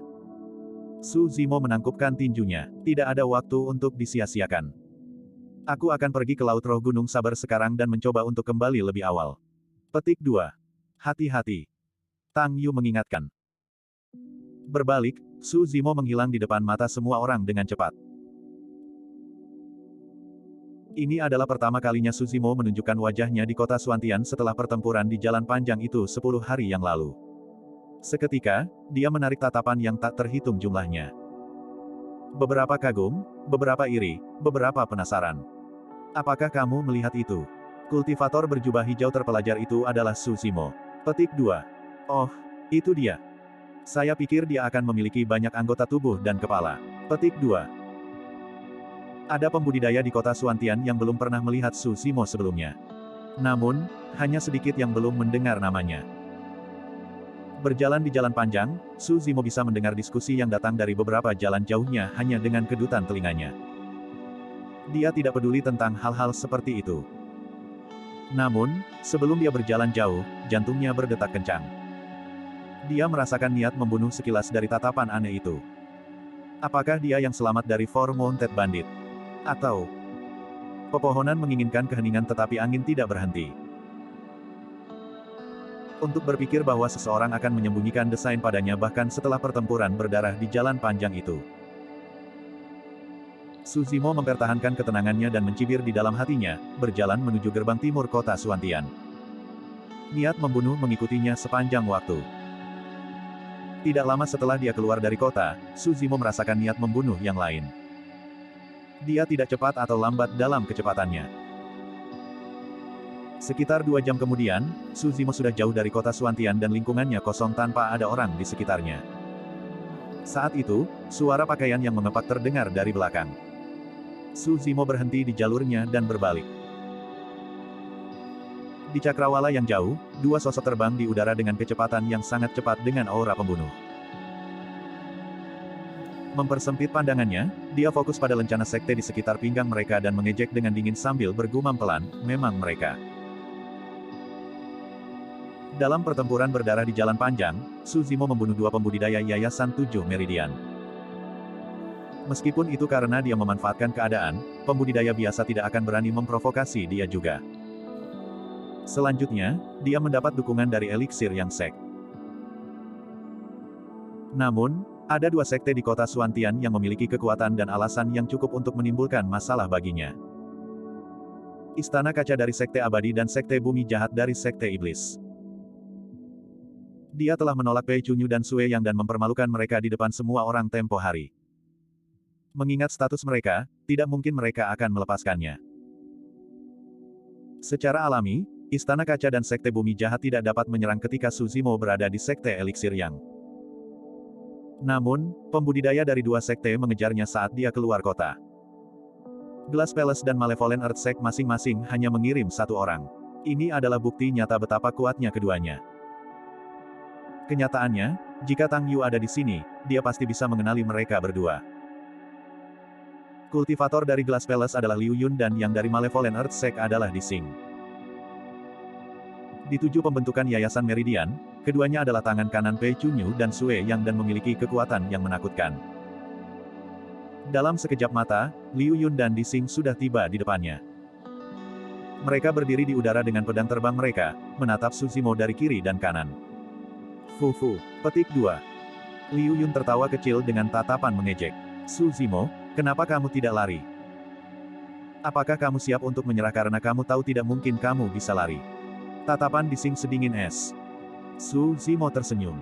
Su Zimo menangkupkan tinjunya, tidak ada waktu untuk disia-siakan. Aku akan pergi ke Laut Roh Gunung Sabar sekarang dan mencoba untuk kembali lebih awal. Petik 2. Hati-hati. Tang Yu mengingatkan. Berbalik, Su Zimo menghilang di depan mata semua orang dengan cepat. Ini adalah pertama kalinya Su Zimo menunjukkan wajahnya di kota Suantian setelah pertempuran di jalan panjang itu 10 hari yang lalu. Seketika, dia menarik tatapan yang tak terhitung jumlahnya. Beberapa kagum, beberapa iri, beberapa penasaran. Apakah kamu melihat itu? Kultivator berjubah hijau terpelajar itu adalah Su Zimo. Petik 2. Oh, itu dia. Saya pikir dia akan memiliki banyak anggota tubuh dan kepala. Petik 2. Ada pembudidaya di kota Suantian yang belum pernah melihat Su Zimo sebelumnya. Namun, hanya sedikit yang belum mendengar namanya. Berjalan di jalan panjang, Su Zimo bisa mendengar diskusi yang datang dari beberapa jalan jauhnya hanya dengan kedutan telinganya. Dia tidak peduli tentang hal-hal seperti itu. Namun, sebelum dia berjalan jauh, jantungnya berdetak kencang. Dia merasakan niat membunuh sekilas dari tatapan aneh itu. Apakah dia yang selamat dari Four Mounted Bandit? Atau pepohonan menginginkan keheningan tetapi angin tidak berhenti. Untuk berpikir bahwa seseorang akan menyembunyikan desain padanya bahkan setelah pertempuran berdarah di jalan panjang itu. Su Zimo mempertahankan ketenangannya dan mencibir di dalam hatinya, berjalan menuju gerbang timur kota Suantian. Niat membunuh mengikutinya sepanjang waktu. Tidak lama setelah dia keluar dari kota, Su Zimo merasakan niat membunuh yang lain. Dia tidak cepat atau lambat dalam kecepatannya. Sekitar 2 jam kemudian, Su Zimo sudah jauh dari kota Suantian dan lingkungannya kosong tanpa ada orang di sekitarnya. Saat itu, suara pakaian yang mengepak terdengar dari belakang. Su Zimo berhenti di jalurnya dan berbalik. Di cakrawala yang jauh, 2 sosok terbang di udara dengan kecepatan yang sangat cepat dengan aura pembunuh. Mempersempit pandangannya, dia fokus pada lencana sekte di sekitar pinggang mereka dan mengejek dengan dingin sambil bergumam pelan, memang mereka. Dalam pertempuran berdarah di jalan panjang, Su Zimo membunuh 2 pembudidaya Yayasan 7 Meridian. Meskipun itu karena dia memanfaatkan keadaan, pembudidaya biasa tidak akan berani memprovokasi dia juga. Selanjutnya, dia mendapat dukungan dari Eliksir Yang Sek. Namun, ada 2 sekte di kota Suantian yang memiliki kekuatan dan alasan yang cukup untuk menimbulkan masalah baginya. Istana Kaca dari Sekte Abadi dan Sekte Bumi Jahat dari Sekte Iblis. Dia telah menolak Pei Chunyu dan Sue Yang dan mempermalukan mereka di depan semua orang tempo hari. Mengingat status mereka, tidak mungkin mereka akan melepaskannya. Secara alami, Istana Kaca dan Sekte Bumi Jahat tidak dapat menyerang ketika Su Zimo berada di Sekte Eliksir Yang. Namun, pembudidaya dari 2 sekte mengejarnya saat dia keluar kota. Glass Palace dan Malevolent Earth Sect masing-masing hanya mengirim 1 orang. Ini adalah bukti nyata betapa kuatnya keduanya. Kenyataannya, jika Tang Yu ada di sini, dia pasti bisa mengenali mereka berdua. Kultivator dari Glass Palace adalah Liu Yun dan yang dari Malevolent Earth Sect adalah Di Xing. Di 7 pembentukan Yayasan Meridian, keduanya adalah tangan kanan Pei Chunyu dan Sue Yang dan memiliki kekuatan yang menakutkan. Dalam sekejap mata, Liu Yun dan Di Xing sudah tiba di depannya. Mereka berdiri di udara dengan pedang terbang mereka, menatap Su Zimo dari kiri dan kanan. Fufu. Petik 2. Liu Yun tertawa kecil dengan tatapan mengejek. Su Zimo, kenapa kamu tidak lari? Apakah kamu siap untuk menyerah karena kamu tahu tidak mungkin kamu bisa lari? Tatapan Dixing sedingin es. Su Zimo tersenyum.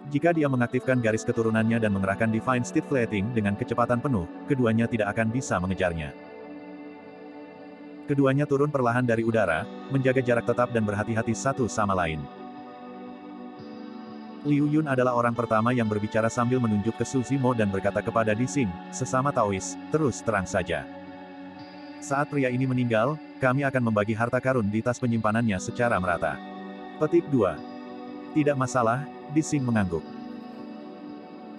Jika dia mengaktifkan garis keturunannya dan mengerahkan Divine Steed Flating dengan kecepatan penuh, keduanya tidak akan bisa mengejarnya. Keduanya turun perlahan dari udara, menjaga jarak tetap dan berhati-hati satu sama lain. Liu Yun adalah orang pertama yang berbicara sambil menunjuk ke Su Zimo dan berkata kepada Dixing, sesama Taois, terus terang saja. Saat pria ini meninggal, kami akan membagi harta karun di tas penyimpanannya secara merata. Petik 2. Tidak masalah, Dixing mengangguk.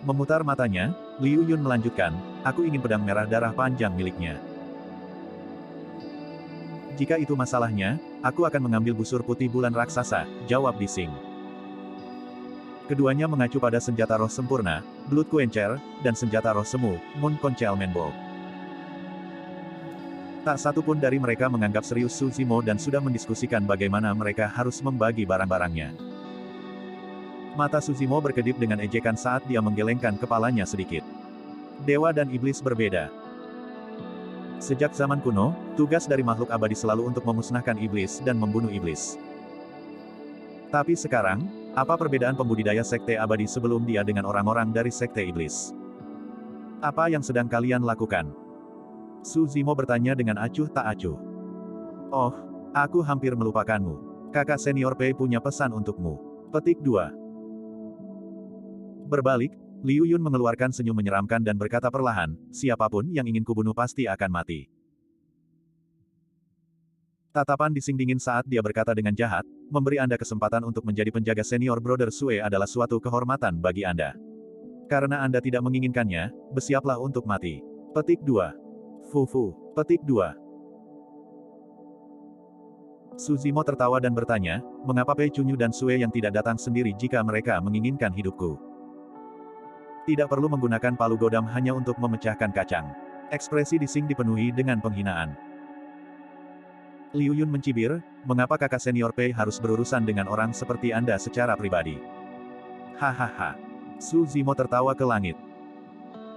Memutar matanya, Liu Yun melanjutkan, aku ingin pedang merah darah panjang miliknya. Jika itu masalahnya, aku akan mengambil busur putih bulan raksasa, jawab Dixing. Keduanya mengacu pada senjata roh sempurna, Blood Quencher, dan senjata roh semu, Moon Concealment Bolt. Tak satu pun dari mereka menganggap serius Su Zimo dan sudah mendiskusikan bagaimana mereka harus membagi barang-barangnya. Mata Su Zimo berkedip dengan ejekan saat dia menggelengkan kepalanya sedikit. Dewa dan iblis berbeda. Sejak zaman kuno, tugas dari makhluk abadi selalu untuk memusnahkan iblis dan membunuh iblis. Tapi sekarang, apa perbedaan pembudidaya sekte abadi sebelum dia dengan orang-orang dari sekte iblis? Apa yang sedang kalian lakukan? Su Zimo bertanya dengan acuh tak acuh. Oh, aku hampir melupakanmu. Kakak senior Pei punya pesan untukmu. Petik 2. Berbalik, Liu Yun mengeluarkan senyum menyeramkan dan berkata perlahan, siapapun yang ingin kubunuh pasti akan mati. Tatapan Dixing dingin saat dia berkata dengan jahat, memberi Anda kesempatan untuk menjadi penjaga senior Brother Sue adalah suatu kehormatan bagi Anda. Karena Anda tidak menginginkannya, bersiaplah untuk mati. Petik 2. Fufu. Petik 2. Su Zimo tertawa dan bertanya, mengapa Pei Chunyu dan Sue yang tidak datang sendiri jika mereka menginginkan hidupku? Tidak perlu menggunakan palu godam hanya untuk memecahkan kacang. Ekspresi Dixing dipenuhi dengan penghinaan. Liu Yun mencibir, mengapa kakak senior Pei harus berurusan dengan orang seperti Anda secara pribadi? Hahaha. Su Zimo tertawa ke langit.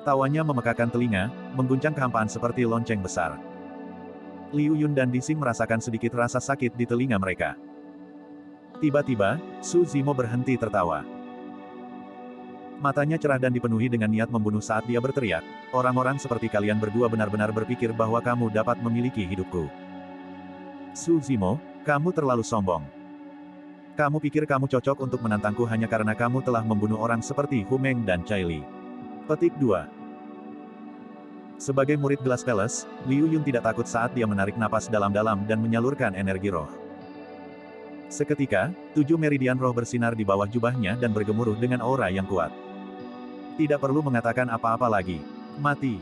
Tawanya memekakan telinga, mengguncang kehampaan seperti lonceng besar. Liu Yun dan Dixing merasakan sedikit rasa sakit di telinga mereka. Tiba-tiba, Su Zimo berhenti tertawa. Matanya cerah dan dipenuhi dengan niat membunuh saat dia berteriak, orang-orang seperti kalian berdua benar-benar berpikir bahwa kamu dapat memiliki hidupku. Su Zimo, kamu terlalu sombong. Kamu pikir kamu cocok untuk menantangku hanya karena kamu telah membunuh orang seperti Hu Meng dan Chai Li. Petik 2. Sebagai murid Glass Palace, Liu Yun tidak takut saat dia menarik napas dalam-dalam dan menyalurkan energi roh. Seketika, 7 meridian roh bersinar di bawah jubahnya dan bergemuruh dengan aura yang kuat. Tidak perlu mengatakan apa-apa lagi. Mati.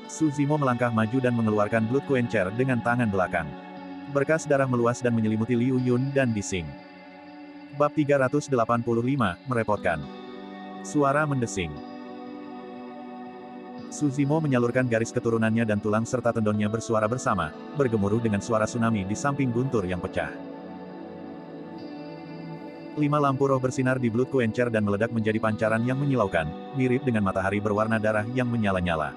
Su Zimo melangkah maju dan mengeluarkan Blood Quencher dengan tangan belakang. Berkas darah meluas dan menyelimuti Liu Yun dan Dixing. Bab 385, merepotkan. Suara mendesing. Su Zimo menyalurkan garis keturunannya dan tulang serta tendonnya bersuara bersama, bergemuruh dengan suara tsunami di samping guntur yang pecah. 5 lampu roh bersinar di Blood Quencher dan meledak menjadi pancaran yang menyilaukan, mirip dengan matahari berwarna darah yang menyala-nyala.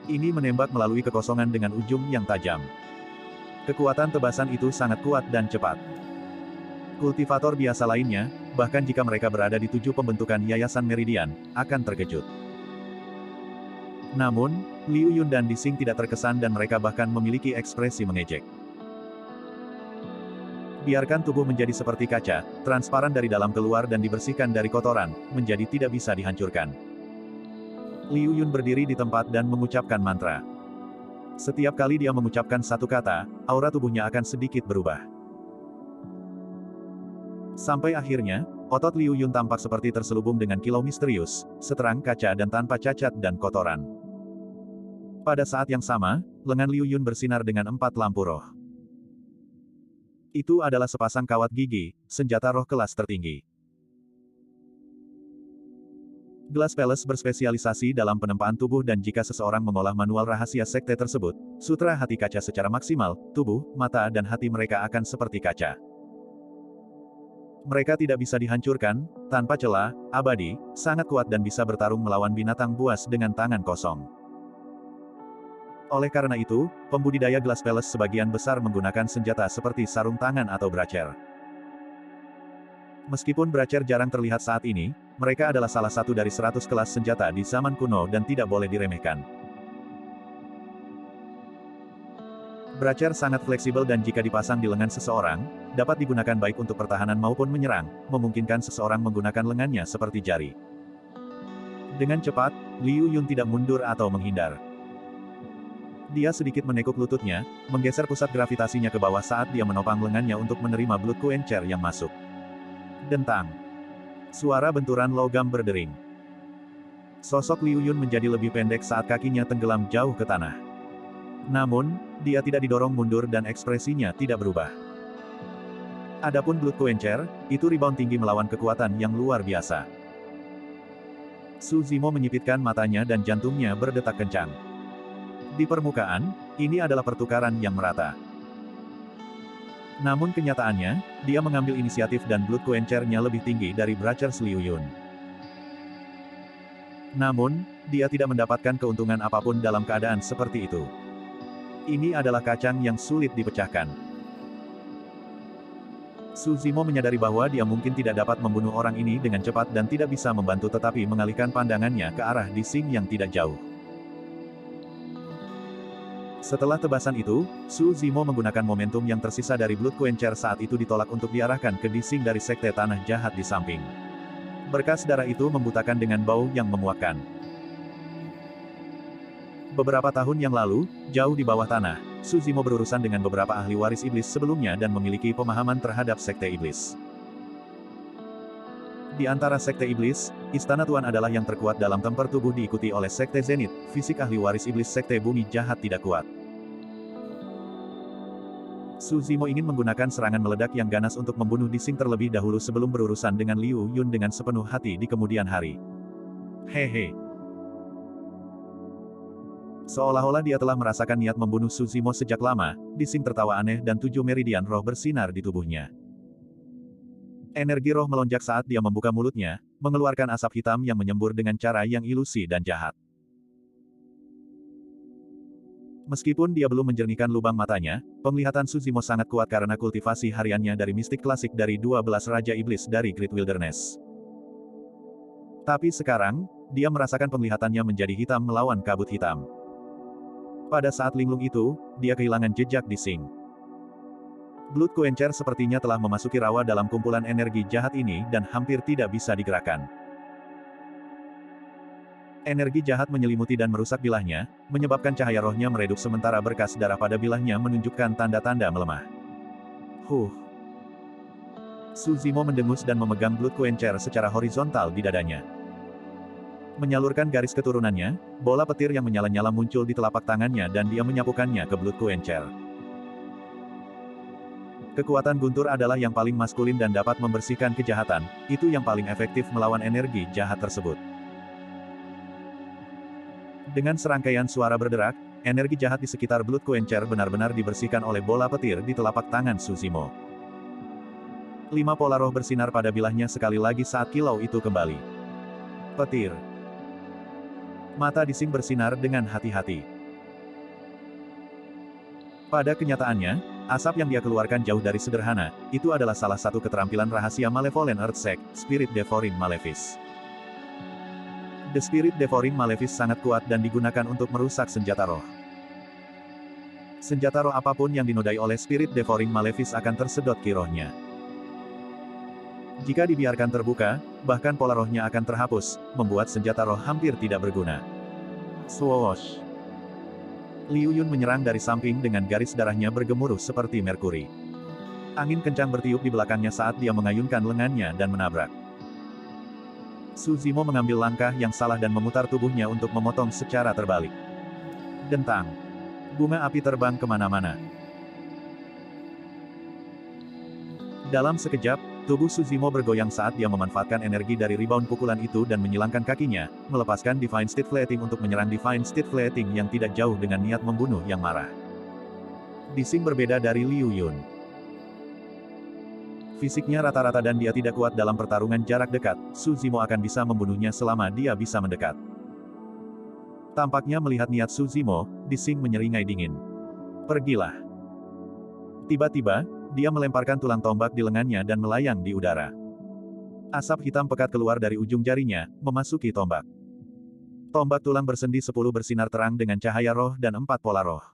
Ini menembak melalui kekosongan dengan ujung yang tajam. Kekuatan tebasan itu sangat kuat dan cepat. Kultivator biasa lainnya, bahkan jika mereka berada di 7 pembentukan Yayasan Meridian, akan terkejut. Namun, Liu Yun dan Dixing tidak terkesan dan mereka bahkan memiliki ekspresi mengejek. Biarkan tubuh menjadi seperti kaca, transparan dari dalam keluar dan dibersihkan dari kotoran, menjadi tidak bisa dihancurkan. Liu Yun berdiri di tempat dan mengucapkan mantra. Setiap kali dia mengucapkan satu kata, aura tubuhnya akan sedikit berubah. Sampai akhirnya, otot Liu Yun tampak seperti terselubung dengan kilau misterius, seterang kaca dan tanpa cacat dan kotoran. Pada saat yang sama, lengan Liu Yun bersinar dengan 4 lampu roh. Itu adalah sepasang kawat gigi, senjata roh kelas tertinggi. Glass Palace berspesialisasi dalam penempaan tubuh dan jika seseorang mengolah manual rahasia sekte tersebut, sutra hati kaca secara maksimal, tubuh, mata dan hati mereka akan seperti kaca. Mereka tidak bisa dihancurkan, tanpa celah, abadi, sangat kuat dan bisa bertarung melawan binatang buas dengan tangan kosong. Oleh karena itu, pembudidaya Glass Palace sebagian besar menggunakan senjata seperti sarung tangan atau bracer. Meskipun bracer jarang terlihat saat ini, mereka adalah salah satu dari 100 kelas senjata di zaman kuno dan tidak boleh diremehkan. Bracer sangat fleksibel dan jika dipasang di lengan seseorang, dapat digunakan baik untuk pertahanan maupun menyerang, memungkinkan seseorang menggunakan lengannya seperti jari. Dengan cepat, Liu Yun tidak mundur atau menghindar. Dia sedikit menekuk lututnya, menggeser pusat gravitasinya ke bawah saat dia menopang lengannya untuk menerima Blood Quencher yang masuk. Dentang. Suara benturan logam berdering. Sosok Liu Yun menjadi lebih pendek saat kakinya tenggelam jauh ke tanah. Namun, dia tidak didorong mundur dan ekspresinya tidak berubah. Adapun Blood Quencher, itu rebound tinggi melawan kekuatan yang luar biasa. Su Zimo menyipitkan matanya dan jantungnya berdetak kencang. Di permukaan, ini adalah pertukaran yang merata. Namun kenyataannya, dia mengambil inisiatif dan Blood Quencher-nya lebih tinggi dari Brachers Liu Yun. Namun, dia tidak mendapatkan keuntungan apapun dalam keadaan seperti itu. Ini adalah kacang yang sulit dipecahkan. Su Zimo menyadari bahwa dia mungkin tidak dapat membunuh orang ini dengan cepat dan tidak bisa membantu tetapi mengalihkan pandangannya ke arah Dising yang tidak jauh. Setelah tebasan itu, Su Zimo menggunakan momentum yang tersisa dari Blood Quencher saat itu ditolak untuk diarahkan ke Dising dari Sekte Tanah Jahat di samping. Berkas darah itu membutakan dengan bau yang memuakkan. Beberapa tahun yang lalu, jauh di bawah tanah, Su Zimo berurusan dengan beberapa ahli waris iblis sebelumnya dan memiliki pemahaman terhadap Sekte Iblis. Di antara Sekte Iblis, Istana Tuan adalah yang terkuat dalam temper tubuh diikuti oleh Sekte Zenith, fisik ahli waris iblis Sekte Bumi Jahat tidak kuat. Su Zimo ingin menggunakan serangan meledak yang ganas untuk membunuh Dising terlebih dahulu sebelum berurusan dengan Liu Yun dengan sepenuh hati di kemudian hari. Hehe. Seolah-olah dia telah merasakan niat membunuh Su Zimo sejak lama, Dising tertawa aneh dan 7 meridian roh bersinar di tubuhnya. Energi roh melonjak saat dia membuka mulutnya, mengeluarkan asap hitam yang menyembur dengan cara yang ilusi dan jahat. Meskipun dia belum menjernihkan lubang matanya, penglihatan Su Zimo sangat kuat karena kultivasi hariannya dari mistik klasik dari 12 Raja Iblis dari Great Wilderness. Tapi sekarang, dia merasakan penglihatannya menjadi hitam melawan kabut hitam. Pada saat linglung itu, dia kehilangan jejak Dising. Blood Quencher sepertinya telah memasuki rawa dalam kumpulan energi jahat ini dan hampir tidak bisa digerakkan. Energi jahat menyelimuti dan merusak bilahnya, menyebabkan cahaya rohnya meredup sementara berkas darah pada bilahnya menunjukkan tanda-tanda melemah. Su Zimo mendengus dan memegang Blood Quencher secara horizontal di dadanya. Menyalurkan garis keturunannya, bola petir yang menyala-nyala muncul di telapak tangannya dan dia menyapukannya ke Blood Quencher. Kekuatan guntur adalah yang paling maskulin dan dapat membersihkan kejahatan, itu yang paling efektif melawan energi jahat tersebut. Dengan serangkaian suara berderak, energi jahat di sekitar Blood Quencher benar-benar dibersihkan oleh bola petir di telapak tangan Su Zimo. 5 pola roh bersinar pada bilahnya sekali lagi saat kilau itu kembali. Petir. Mata Dising bersinar dengan hati-hati. Pada kenyataannya, asap yang dia keluarkan jauh dari sederhana, itu adalah salah satu keterampilan rahasia Malevolent Earthsect, Spirit Devouring Malefice. The Spirit Devouring Malefice sangat kuat dan digunakan untuk merusak senjata roh. Senjata roh apapun yang dinodai oleh Spirit Devouring Malefice akan tersedot ki rohnya. Jika dibiarkan terbuka, bahkan pola rohnya akan terhapus, membuat senjata roh hampir tidak berguna. Swoosh! Liu Yun menyerang dari samping dengan garis darahnya bergemuruh seperti merkuri. Angin kencang bertiup di belakangnya saat dia mengayunkan lengannya dan menabrak. Su Zimo mengambil langkah yang salah dan memutar tubuhnya untuk memotong secara terbalik. Dentang. Bunga api terbang kemana-mana. Dalam sekejap, Tubuh Suzimo bergoyang saat dia memanfaatkan energi dari rebound pukulan itu dan menyilangkan kakinya, melepaskan Divine Steed Flating untuk menyerang Divine Steed Flating yang tidak jauh dengan niat membunuh yang marah. Dixing berbeda dari Liu Yun. Fisiknya rata-rata dan dia tidak kuat dalam pertarungan jarak dekat, Suzimo akan bisa membunuhnya selama dia bisa mendekat. Tampaknya melihat niat Suzimo, Dixing menyeringai dingin. Pergilah. Tiba-tiba, dia melemparkan tulang tombak di lengannya dan melayang di udara. Asap hitam pekat keluar dari ujung jarinya, memasuki tombak. Tombak tulang bersendi 10 bersinar terang dengan cahaya roh dan 4 pola roh.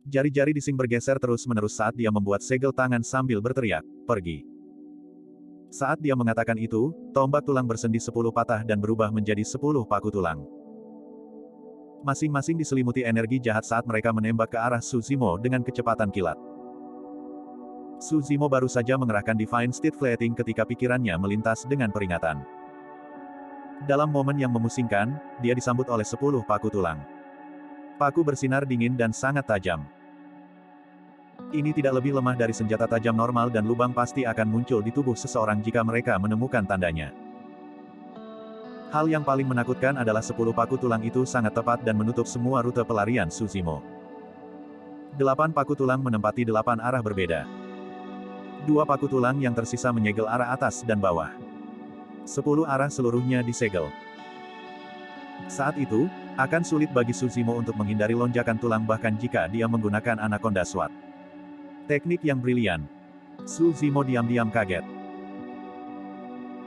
Jari-jari Dixing bergeser terus-menerus saat dia membuat segel tangan sambil berteriak, "Pergi." Saat dia mengatakan itu, tombak tulang bersendi 10 patah dan berubah menjadi 10 paku tulang. Masing-masing diselimuti energi jahat saat mereka menembak ke arah Suzimo dengan kecepatan kilat. Suzimo baru saja mengerahkan Divine Steed Flating ketika pikirannya melintas dengan peringatan. Dalam momen yang memusingkan, dia disambut oleh 10 paku tulang. Paku bersinar dingin dan sangat tajam. Ini tidak lebih lemah dari senjata tajam normal dan lubang pasti akan muncul di tubuh seseorang jika mereka menemukan tandanya. Hal yang paling menakutkan adalah 10 paku tulang itu sangat tepat dan menutup semua rute pelarian Suzimo. 8 paku tulang menempati 8 arah berbeda. 2 paku tulang yang tersisa menyegel arah atas dan bawah. 10 arah seluruhnya disegel. Saat itu, akan sulit bagi Suzimo untuk menghindari lonjakan tulang bahkan jika dia menggunakan Anaconda Sword. Teknik yang brilian. Suzimo diam-diam kaget.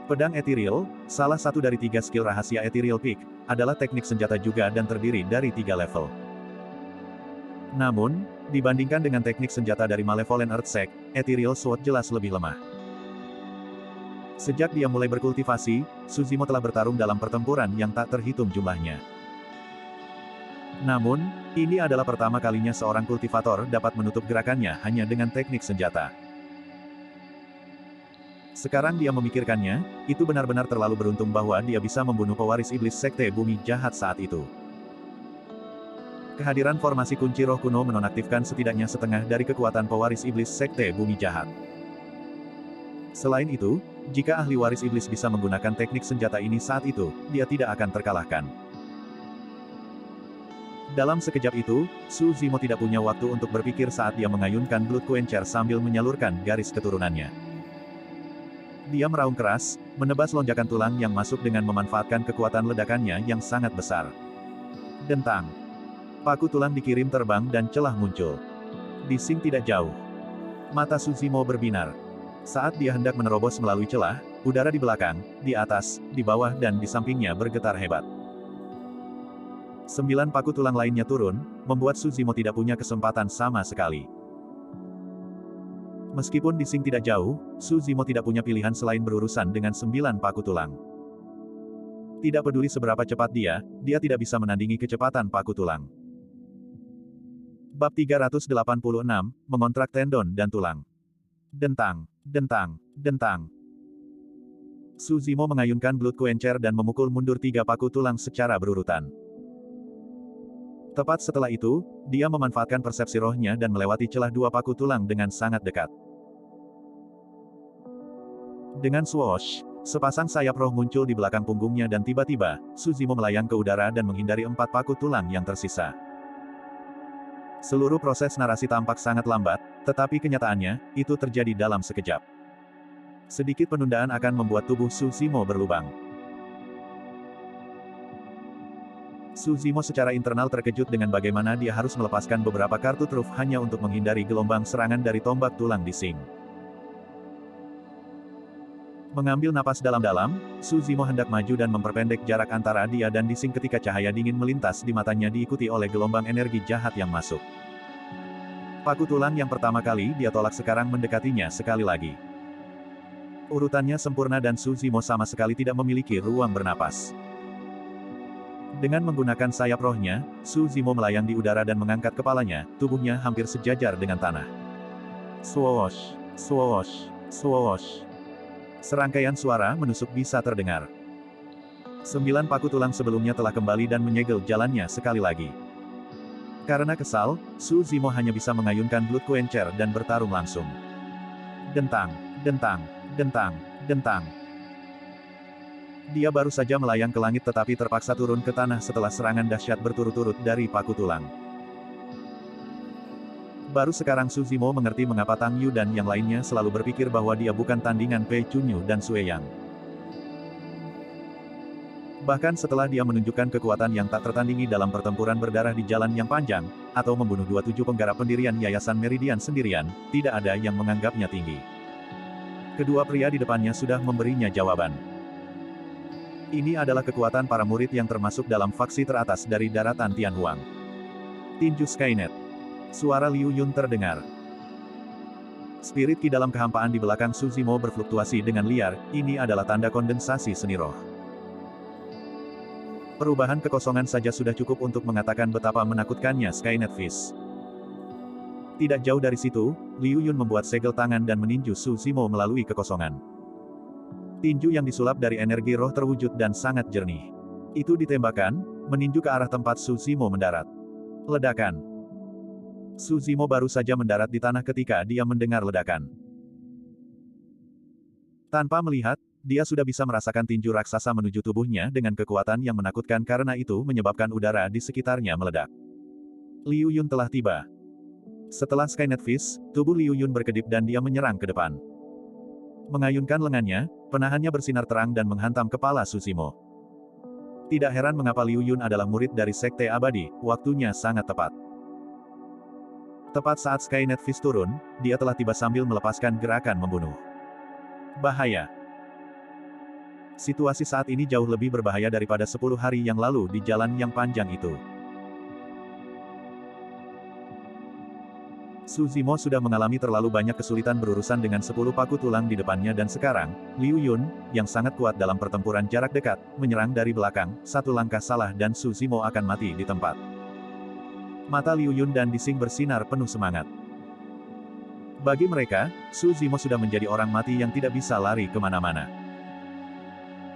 Pedang Ethereal, salah satu dari 3 skill rahasia Ethereal Peak, adalah teknik senjata juga dan terdiri dari 3 level. Namun, dibandingkan dengan teknik senjata dari Malevolent Earthsect, Ethereal Sword jelas lebih lemah. Sejak dia mulai berkultivasi, Suzimo telah bertarung dalam pertempuran yang tak terhitung jumlahnya. Namun, ini adalah pertama kalinya seorang kultivator dapat menutup gerakannya hanya dengan teknik senjata. Sekarang dia memikirkannya, itu benar-benar terlalu beruntung bahwa dia bisa membunuh pewaris iblis Sekte Bumi Jahat saat itu. Kehadiran formasi kunci roh kuno menonaktifkan setidaknya setengah dari kekuatan pewaris iblis Sekte Bumi Jahat. Selain itu, jika ahli waris iblis bisa menggunakan teknik senjata ini saat itu, dia tidak akan terkalahkan. Dalam sekejap itu, Suzimo tidak punya waktu untuk berpikir saat dia mengayunkan Blood Quencher sambil menyalurkan garis keturunannya. Dia meraung keras, menebas lonjakan tulang yang masuk dengan memanfaatkan kekuatan ledakannya yang sangat besar. Dentang. Paku tulang dikirim terbang dan celah muncul. Dixing tidak jauh. Mata Suzimo berbinar. Saat dia hendak menerobos melalui celah, udara di belakang, di atas, di bawah dan di sampingnya bergetar hebat. 9 paku tulang lainnya turun, membuat Suzimo tidak punya kesempatan sama sekali. Meskipun Dixing tidak jauh, Suzimo tidak punya pilihan selain berurusan dengan 9 paku tulang. Tidak peduli seberapa cepat dia tidak bisa menandingi kecepatan paku tulang. Bab 386, mengontrak tendon dan tulang. Dentang, dentang, dentang. Suzimo mengayunkan Blood Quencher dan memukul mundur 3 paku tulang secara berurutan. Tepat setelah itu, dia memanfaatkan persepsi rohnya dan melewati celah 2 paku tulang dengan sangat dekat. Dengan swoosh, sepasang sayap roh muncul di belakang punggungnya dan tiba-tiba, Suzimo melayang ke udara dan menghindari 4 paku tulang yang tersisa. Seluruh proses narasi tampak sangat lambat, tetapi kenyataannya, itu terjadi dalam sekejap. Sedikit penundaan akan membuat tubuh Suzimo berlubang. Suzimo secara internal terkejut dengan bagaimana dia harus melepaskan beberapa kartu truf hanya untuk menghindari gelombang serangan dari tombak tulang Dixing. Mengambil napas dalam-dalam, Suzimo hendak maju dan memperpendek jarak antara dia dan Dixing ketika cahaya dingin melintas di matanya diikuti oleh gelombang energi jahat yang masuk. Paku tulang yang pertama kali dia tolak sekarang mendekatinya sekali lagi. Urutannya sempurna dan Suzimo sama sekali tidak memiliki ruang bernapas. Dengan menggunakan sayap rohnya, Suzimo melayang di udara dan mengangkat kepalanya, tubuhnya hampir sejajar dengan tanah. Swoosh, swoosh, swoosh. Serangkaian suara menusuk bisa terdengar. 9 paku tulang sebelumnya telah kembali dan menyegel jalannya sekali lagi. Karena kesal, Suzimo hanya bisa mengayunkan Blood Quencher dan bertarung langsung. Dentang, Dentang, dentang, dentang. Dia baru saja melayang ke langit tetapi terpaksa turun ke tanah setelah serangan dahsyat berturut-turut dari paku tulang. Baru sekarang Su Zimo mengerti mengapa Tang Yu dan yang lainnya selalu berpikir bahwa dia bukan tandingan Pei Chunyu dan Sue Yang. Bahkan setelah dia menunjukkan kekuatan yang tak tertandingi dalam pertempuran berdarah di jalan yang panjang, atau membunuh 27 penggarap pendirian Yayasan Meridian sendirian, tidak ada yang menganggapnya tinggi. Kedua pria di depannya sudah memberinya jawaban. Ini adalah kekuatan para murid yang termasuk dalam faksi teratas dari daratan Tianhuang. Tinju Skynet. Suara Liu Yun terdengar. Spirit ki dalam kehampaan di belakang Su Zimo berfluktuasi dengan liar, ini adalah tanda kondensasi seni roh. Perubahan kekosongan saja sudah cukup untuk mengatakan betapa menakutkannya Skynet Fist. Tidak jauh dari situ, Liu Yun membuat segel tangan dan meninju Su Zimo melalui kekosongan. Tinju yang disulap dari energi roh terwujud dan sangat jernih. Itu ditembakkan, meninju ke arah tempat Su Zimo mendarat. Ledakan. Su Zimo baru saja mendarat di tanah ketika dia mendengar ledakan. Tanpa melihat, dia sudah bisa merasakan tinju raksasa menuju tubuhnya dengan kekuatan yang menakutkan karena itu menyebabkan udara di sekitarnya meledak. Liu Yun telah tiba. Setelah Skynet Fist, tubuh Liu Yun berkedip dan dia menyerang ke depan. Mengayunkan lengannya, penahannya bersinar terang dan menghantam kepala Su Zimo. Tidak heran mengapa Liu Yun adalah murid dari Sekte Abadi, waktunya sangat tepat. Tepat saat Skynet Fist turun, dia telah tiba sambil melepaskan gerakan membunuh. Bahaya. Situasi saat ini jauh lebih berbahaya daripada 10 hari yang lalu di jalan yang panjang itu. Su Zimo sudah mengalami terlalu banyak kesulitan berurusan dengan 10 paku tulang di depannya dan sekarang, Liu Yun, yang sangat kuat dalam pertempuran jarak dekat, menyerang dari belakang, satu langkah salah dan Su Zimo akan mati di tempat. Mata Liu Yun dan Dising bersinar penuh semangat. Bagi mereka, Su Zimo sudah menjadi orang mati yang tidak bisa lari kemana-mana.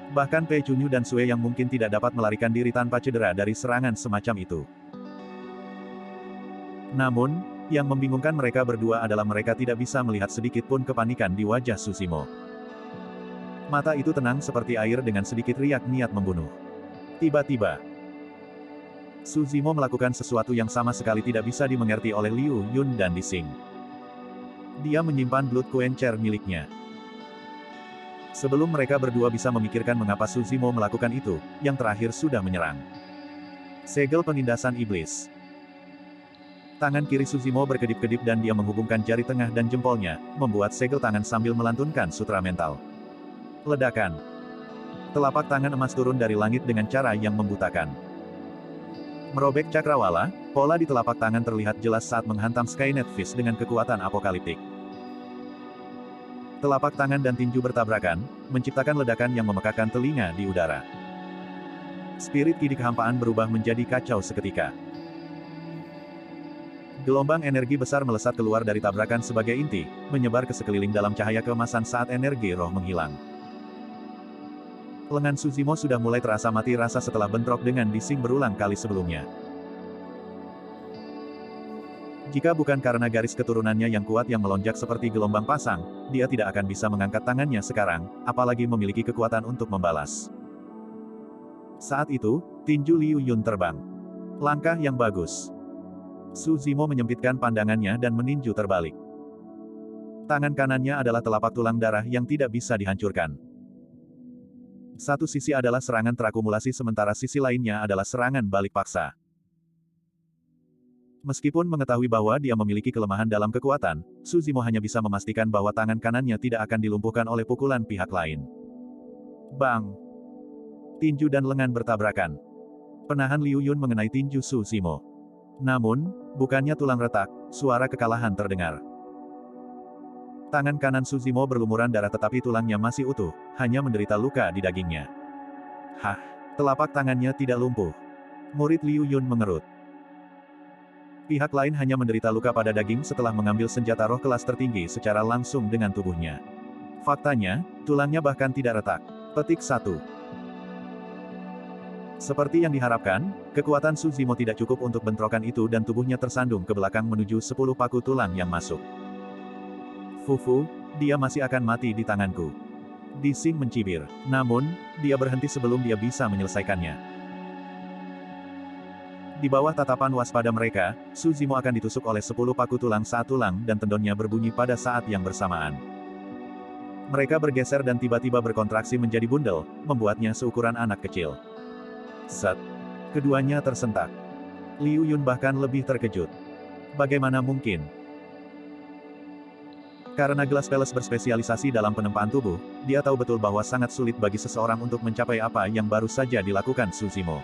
Bahkan Pei Chunyu dan Sue yang mungkin tidak dapat melarikan diri tanpa cedera dari serangan semacam itu. Namun, yang membingungkan mereka berdua adalah mereka tidak bisa melihat sedikit pun kepanikan di wajah Su Zimo. Mata itu tenang seperti air dengan sedikit riak niat membunuh. Tiba-tiba, Su Zimo melakukan sesuatu yang sama sekali tidak bisa dimengerti oleh Liu Yun dan Dising. Dia menyimpan Blood Quencher miliknya. Sebelum mereka berdua bisa memikirkan mengapa Su Zimo melakukan itu, yang terakhir sudah menyerang. Segel penindasan iblis. Tangan kiri Su Zimo berkedip-kedip dan dia menghubungkan jari tengah dan jempolnya, membuat segel tangan sambil melantunkan sutra mental. Ledakan. Telapak tangan emas turun dari langit dengan cara yang membutakan. Merobek cakrawala, pola di telapak tangan terlihat jelas saat menghantam Skynet Fist dengan kekuatan apokaliptik. Telapak tangan dan tinju bertabrakan, menciptakan ledakan yang memekakan telinga di udara. Spirit ki di kehampaan berubah menjadi kacau seketika. Gelombang energi besar melesat keluar dari tabrakan sebagai inti, menyebar ke sekeliling dalam cahaya keemasan saat energi roh menghilang. Lengan Su Zimo sudah mulai terasa mati rasa setelah bentrok dengan Dising berulang kali sebelumnya. Jika bukan karena garis keturunannya yang kuat yang melonjak seperti gelombang pasang, dia tidak akan bisa mengangkat tangannya sekarang, apalagi memiliki kekuatan untuk membalas. Saat itu, tinju Liu Yun terbang. Langkah yang bagus. Su Zimo menyempitkan pandangannya dan meninju terbalik. Tangan kanannya adalah telapak tulang darah yang tidak bisa dihancurkan. Satu sisi adalah serangan terakumulasi sementara sisi lainnya adalah serangan balik paksa. Meskipun mengetahui bahwa dia memiliki kelemahan dalam kekuatan, Su Zimo hanya bisa memastikan bahwa tangan kanannya tidak akan dilumpuhkan oleh pukulan pihak lain. Bang! Tinju dan lengan bertabrakan. Penahan Liu Yun mengenai tinju Su Zimo. Namun, bukannya tulang retak, suara kekalahan terdengar. Tangan kanan Su Zimo berlumuran darah tetapi tulangnya masih utuh, hanya menderita luka di dagingnya. Hah! Telapak tangannya tidak lumpuh. Murid Liu Yun mengerut. Pihak lain hanya menderita luka pada daging setelah mengambil senjata roh kelas tertinggi secara langsung dengan tubuhnya. Faktanya, tulangnya bahkan tidak retak. Petik 1. Seperti yang diharapkan, kekuatan Su Zimo tidak cukup untuk bentrokan itu dan tubuhnya tersandung ke belakang menuju 10 paku tulang yang masuk. Fufu, Dia masih akan mati di tanganku. Dixing mencibir. Namun, dia berhenti sebelum dia bisa menyelesaikannya. Di bawah tatapan waspada mereka, Su Zimo akan ditusuk oleh 10 paku tulang saat tulang dan tendonnya berbunyi pada saat yang bersamaan. Mereka bergeser dan tiba-tiba berkontraksi menjadi bundel, membuatnya seukuran anak kecil. Set. Keduanya tersentak. Liu Yun bahkan lebih terkejut. Bagaimana mungkin? Karena Glass Palace berspesialisasi dalam penempaan tubuh, dia tahu betul bahwa sangat sulit bagi seseorang untuk mencapai apa yang baru saja dilakukan Su Zimo.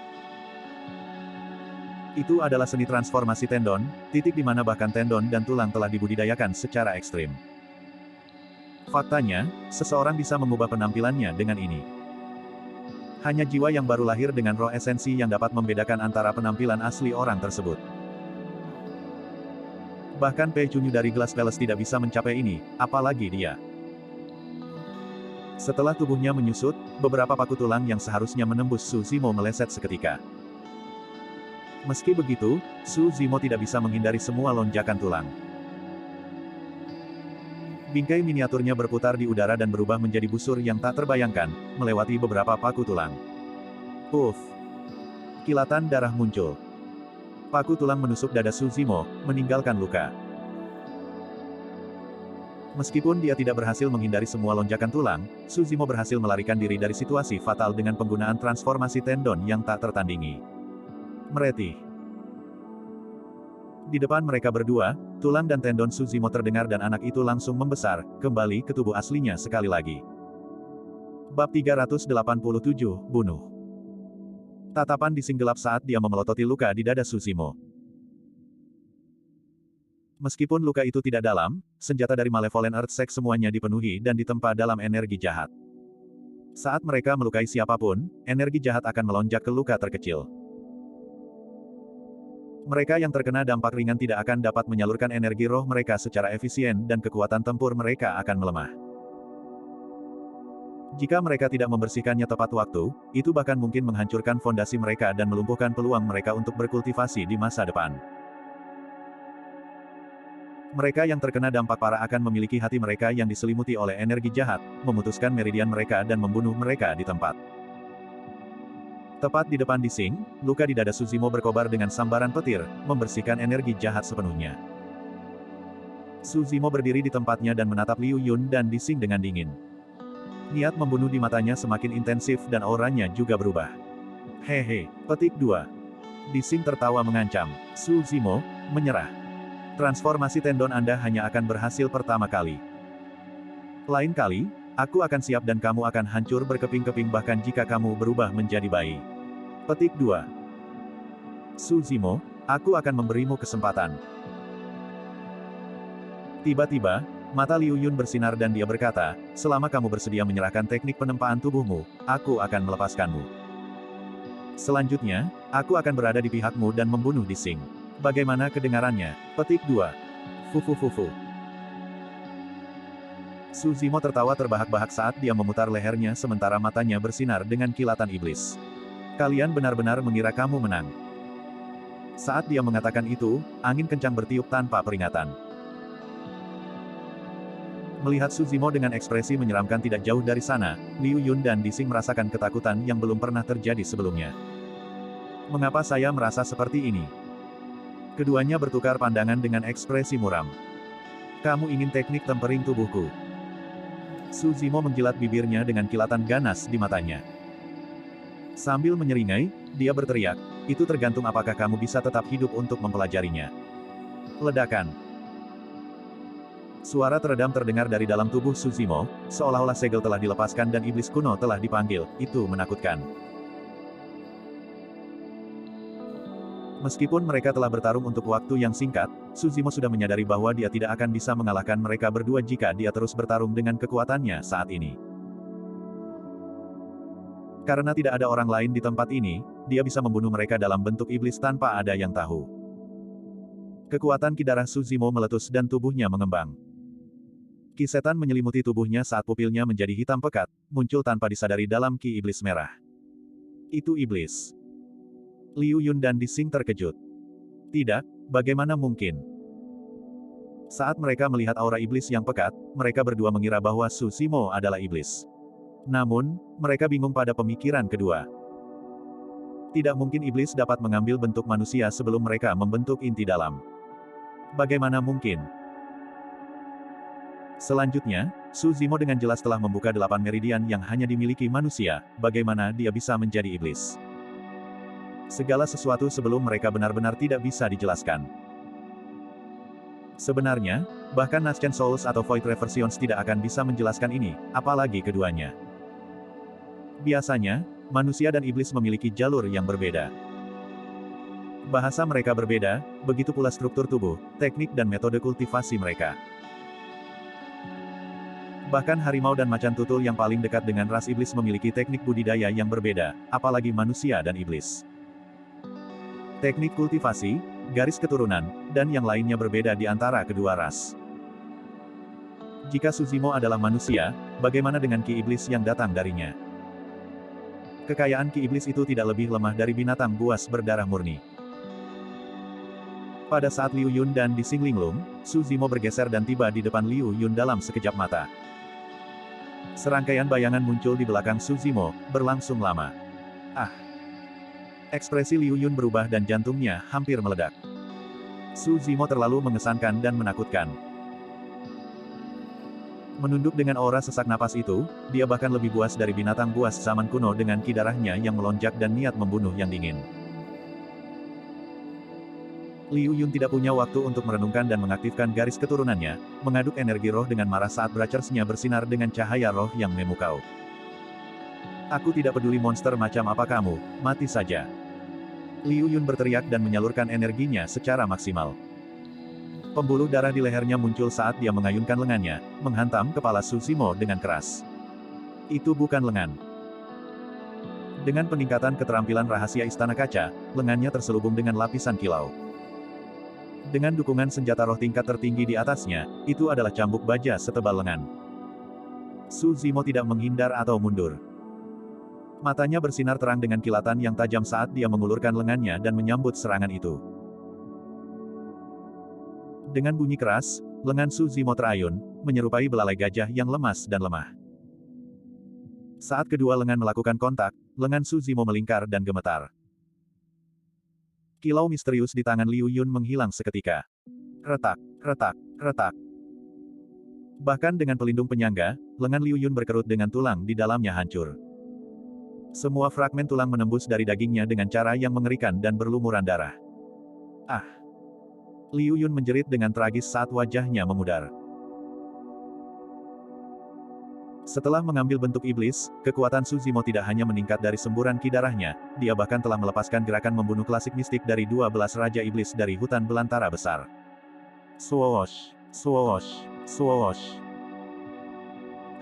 Itu adalah seni transformasi tendon, titik di mana bahkan tendon dan tulang telah dibudidayakan secara ekstrim. Faktanya, seseorang bisa mengubah penampilannya dengan ini. Hanya jiwa yang baru lahir dengan roh esensi yang dapat membedakan antara penampilan asli orang tersebut. Bahkan Pei Chunyu dari Glass Palace tidak bisa mencapai ini, apalagi dia. Setelah tubuhnya menyusut, beberapa paku tulang yang seharusnya menembus Su Zimo meleset seketika. Meski begitu, Su Zimo tidak bisa menghindari semua lonjakan tulang. Bingkai miniaturnya berputar di udara dan berubah menjadi busur yang tak terbayangkan, melewati beberapa paku tulang. Uff! Kilatan darah muncul. Paku tulang menusuk dada Su Zimo, meninggalkan luka. Meskipun dia tidak berhasil menghindari semua lonjakan tulang, Su Zimo berhasil melarikan diri dari situasi fatal dengan penggunaan transformasi tendon yang tak tertandingi. Meretih. Di depan mereka berdua, tulang dan tendon Su Zimo terdengar dan anak itu langsung membesar, kembali ke tubuh aslinya sekali lagi. Bab 387, Bunuh. Tatapan Dixing gelap saat dia memelototi luka di dada Su Zimo. Meskipun luka itu tidak dalam, senjata dari Malevolent Earth Sect semuanya dipenuhi dan ditempa dalam energi jahat. Saat mereka melukai siapapun, energi jahat akan melonjak ke luka terkecil. Mereka yang terkena dampak ringan tidak akan dapat menyalurkan energi roh mereka secara efisien dan kekuatan tempur mereka akan melemah. Jika mereka tidak membersihkannya tepat waktu, itu bahkan mungkin menghancurkan fondasi mereka dan melumpuhkan peluang mereka untuk berkultivasi di masa depan. Mereka yang terkena dampak parah akan memiliki hati mereka yang diselimuti oleh energi jahat, memutuskan meridian mereka dan membunuh mereka di tempat. Tepat di depan Dixing, luka di dada Su Zimo berkobar dengan sambaran petir, membersihkan energi jahat sepenuhnya. Su Zimo berdiri di tempatnya dan menatap Liu Yun dan Dixing dengan dingin. Niat membunuh di matanya semakin intensif dan auranya juga berubah. Hehe, petik 2. Dixing tertawa mengancam. Su Zimo, menyerah. Transformasi tendon Anda hanya akan berhasil pertama kali. Lain kali, aku akan siap dan kamu akan hancur berkeping-keping bahkan jika kamu berubah menjadi bayi. Petik 2. Su Zimo, aku akan memberimu kesempatan. Tiba-tiba, mata Liu Yun bersinar dan dia berkata, selama kamu bersedia menyerahkan teknik penempaan tubuhmu, aku akan melepaskanmu. Selanjutnya, aku akan berada di pihakmu dan membunuh Dixing. Bagaimana kedengarannya? Petik 2. Fufu. Su Zimo tertawa terbahak-bahak saat dia memutar lehernya sementara matanya bersinar dengan kilatan iblis. Kalian benar-benar mengira kamu menang. Saat dia mengatakan itu, angin kencang bertiup tanpa peringatan. Melihat Su Zimo dengan ekspresi menyeramkan tidak jauh dari sana, Liu Yun dan Dixing merasakan ketakutan yang belum pernah terjadi sebelumnya. Mengapa saya merasa seperti ini? Keduanya bertukar pandangan dengan ekspresi muram. Kamu ingin teknik tempering tubuhku? Su Zimo menjilat bibirnya dengan kilatan ganas di matanya. Sambil menyeringai, dia berteriak, itu tergantung apakah kamu bisa tetap hidup untuk mempelajarinya. Ledakan. Suara teredam terdengar dari dalam tubuh Su Zimo, seolah-olah segel telah dilepaskan dan iblis kuno telah dipanggil, itu menakutkan. Meskipun mereka telah bertarung untuk waktu yang singkat, Su Zimo sudah menyadari bahwa dia tidak akan bisa mengalahkan mereka berdua jika dia terus bertarung dengan kekuatannya saat ini. Karena tidak ada orang lain di tempat ini, dia bisa membunuh mereka dalam bentuk iblis tanpa ada yang tahu. Kekuatan ki darah Su Zimo meletus dan tubuhnya mengembang. Ki setan menyelimuti tubuhnya saat pupilnya menjadi hitam pekat, muncul tanpa disadari dalam ki iblis merah. Itu iblis. Liu Yun dan Dixing terkejut. Tidak, bagaimana mungkin? Saat mereka melihat aura iblis yang pekat, mereka berdua mengira bahwa Su Zimo adalah iblis. Namun, mereka bingung pada pemikiran kedua. Tidak mungkin iblis dapat mengambil bentuk manusia sebelum mereka membentuk inti dalam. Bagaimana mungkin? Selanjutnya, Su Zimo dengan jelas telah membuka 8 meridian yang hanya dimiliki manusia, bagaimana dia bisa menjadi iblis. Segala sesuatu sebelum mereka benar-benar tidak bisa dijelaskan. Sebenarnya, bahkan Ancient Souls atau Void Reversions tidak akan bisa menjelaskan ini, apalagi keduanya. Biasanya, manusia dan iblis memiliki jalur yang berbeda. Bahasa mereka berbeda, begitu pula struktur tubuh, teknik dan metode kultivasi mereka. Bahkan harimau dan macan tutul yang paling dekat dengan ras iblis memiliki teknik budidaya yang berbeda, apalagi manusia dan iblis. Teknik kultivasi, garis keturunan, dan yang lainnya berbeda di antara kedua ras. Jika Su Zimo adalah manusia, bagaimana dengan ki iblis yang datang darinya? Kekayaan ki iblis itu tidak lebih lemah dari binatang buas berdarah murni. Pada saat Liu Yun dan Di Xinglinglung, Su Zimo bergeser dan tiba di depan Liu Yun dalam sekejap mata. Serangkaian bayangan muncul di belakang Su Zimo, berlangsung lama. Ah! Ekspresi Liu Yun berubah dan jantungnya hampir meledak. Su Zimo terlalu mengesankan dan menakutkan. Menunduk dengan aura sesak napas itu, dia bahkan lebih buas dari binatang buas zaman kuno dengan ki darahnya yang melonjak dan niat membunuh yang dingin. Liu Yun tidak punya waktu untuk merenungkan dan mengaktifkan garis keturunannya, mengaduk energi roh dengan marah saat Brachers-nya bersinar dengan cahaya roh yang memukau. Aku tidak peduli monster macam apa kamu, mati saja. Liu Yun berteriak dan menyalurkan energinya secara maksimal. Pembuluh darah di lehernya muncul saat dia mengayunkan lengannya, menghantam kepala Su Zimo dengan keras. Itu bukan lengan. Dengan peningkatan keterampilan rahasia Istana Kaca, lengannya terselubung dengan lapisan kilau. Dengan dukungan senjata roh tingkat tertinggi di atasnya, itu adalah cambuk baja setebal lengan. Su Zimo tidak menghindar atau mundur. Matanya bersinar terang dengan kilatan yang tajam saat dia mengulurkan lengannya dan menyambut serangan itu. Dengan bunyi keras, lengan Su Zimo terayun, menyerupai belalai gajah yang lemas dan lemah. Saat kedua lengan melakukan kontak, lengan Su Zimo melingkar dan gemetar. Kilau misterius di tangan Liu Yun menghilang seketika. Retak, retak, retak. Bahkan dengan pelindung penyangga, lengan Liu Yun berkerut dengan tulang di dalamnya hancur. Semua fragmen tulang menembus dari dagingnya dengan cara yang mengerikan dan berlumuran darah. Ah! Liu Yun menjerit dengan tragis saat wajahnya memudar. Setelah mengambil bentuk iblis, kekuatan Su Zimo tidak hanya meningkat dari semburan ki darahnya, dia bahkan telah melepaskan gerakan membunuh klasik mistik dari 12 Raja Iblis dari hutan belantara besar. Swoosh, swoosh, swoosh.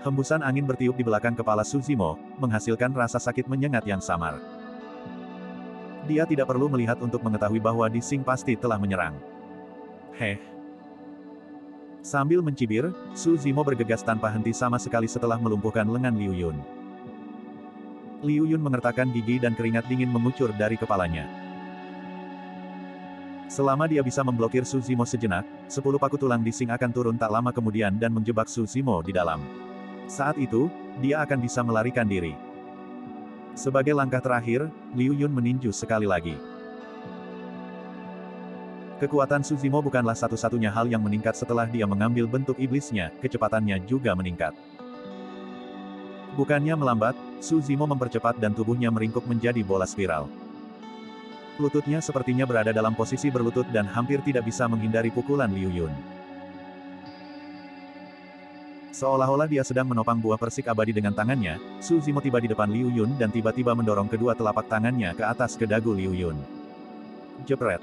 Hembusan angin bertiup di belakang kepala Su Zimo, menghasilkan rasa sakit menyengat yang samar. Dia tidak perlu melihat untuk mengetahui bahwa Di Xing pasti telah menyerang. Heh. Sambil mencibir, Su Zimo bergegas tanpa henti sama sekali setelah melumpuhkan lengan Liu Yun. Liu Yun mengertakkan gigi dan keringat dingin mengucur dari kepalanya. Selama dia bisa memblokir Su Zimo sejenak, 10 paku tulang Di Xing akan turun tak lama kemudian dan menjebak Su Zimo di dalam. Saat itu, dia akan bisa melarikan diri. Sebagai langkah terakhir, Liu Yun meninju sekali lagi. Kekuatan Su Zimo bukanlah satu-satunya hal yang meningkat setelah dia mengambil bentuk iblisnya, kecepatannya juga meningkat. Bukannya melambat, Su Zimo mempercepat dan tubuhnya meringkuk menjadi bola spiral. Lututnya sepertinya berada dalam posisi berlutut dan hampir tidak bisa menghindari pukulan Liu Yun. Seolah-olah dia sedang menopang buah persik abadi dengan tangannya, Su Zimo tiba di depan Liu Yun dan tiba-tiba mendorong kedua telapak tangannya ke atas ke dagu Liu Yun. Jepret.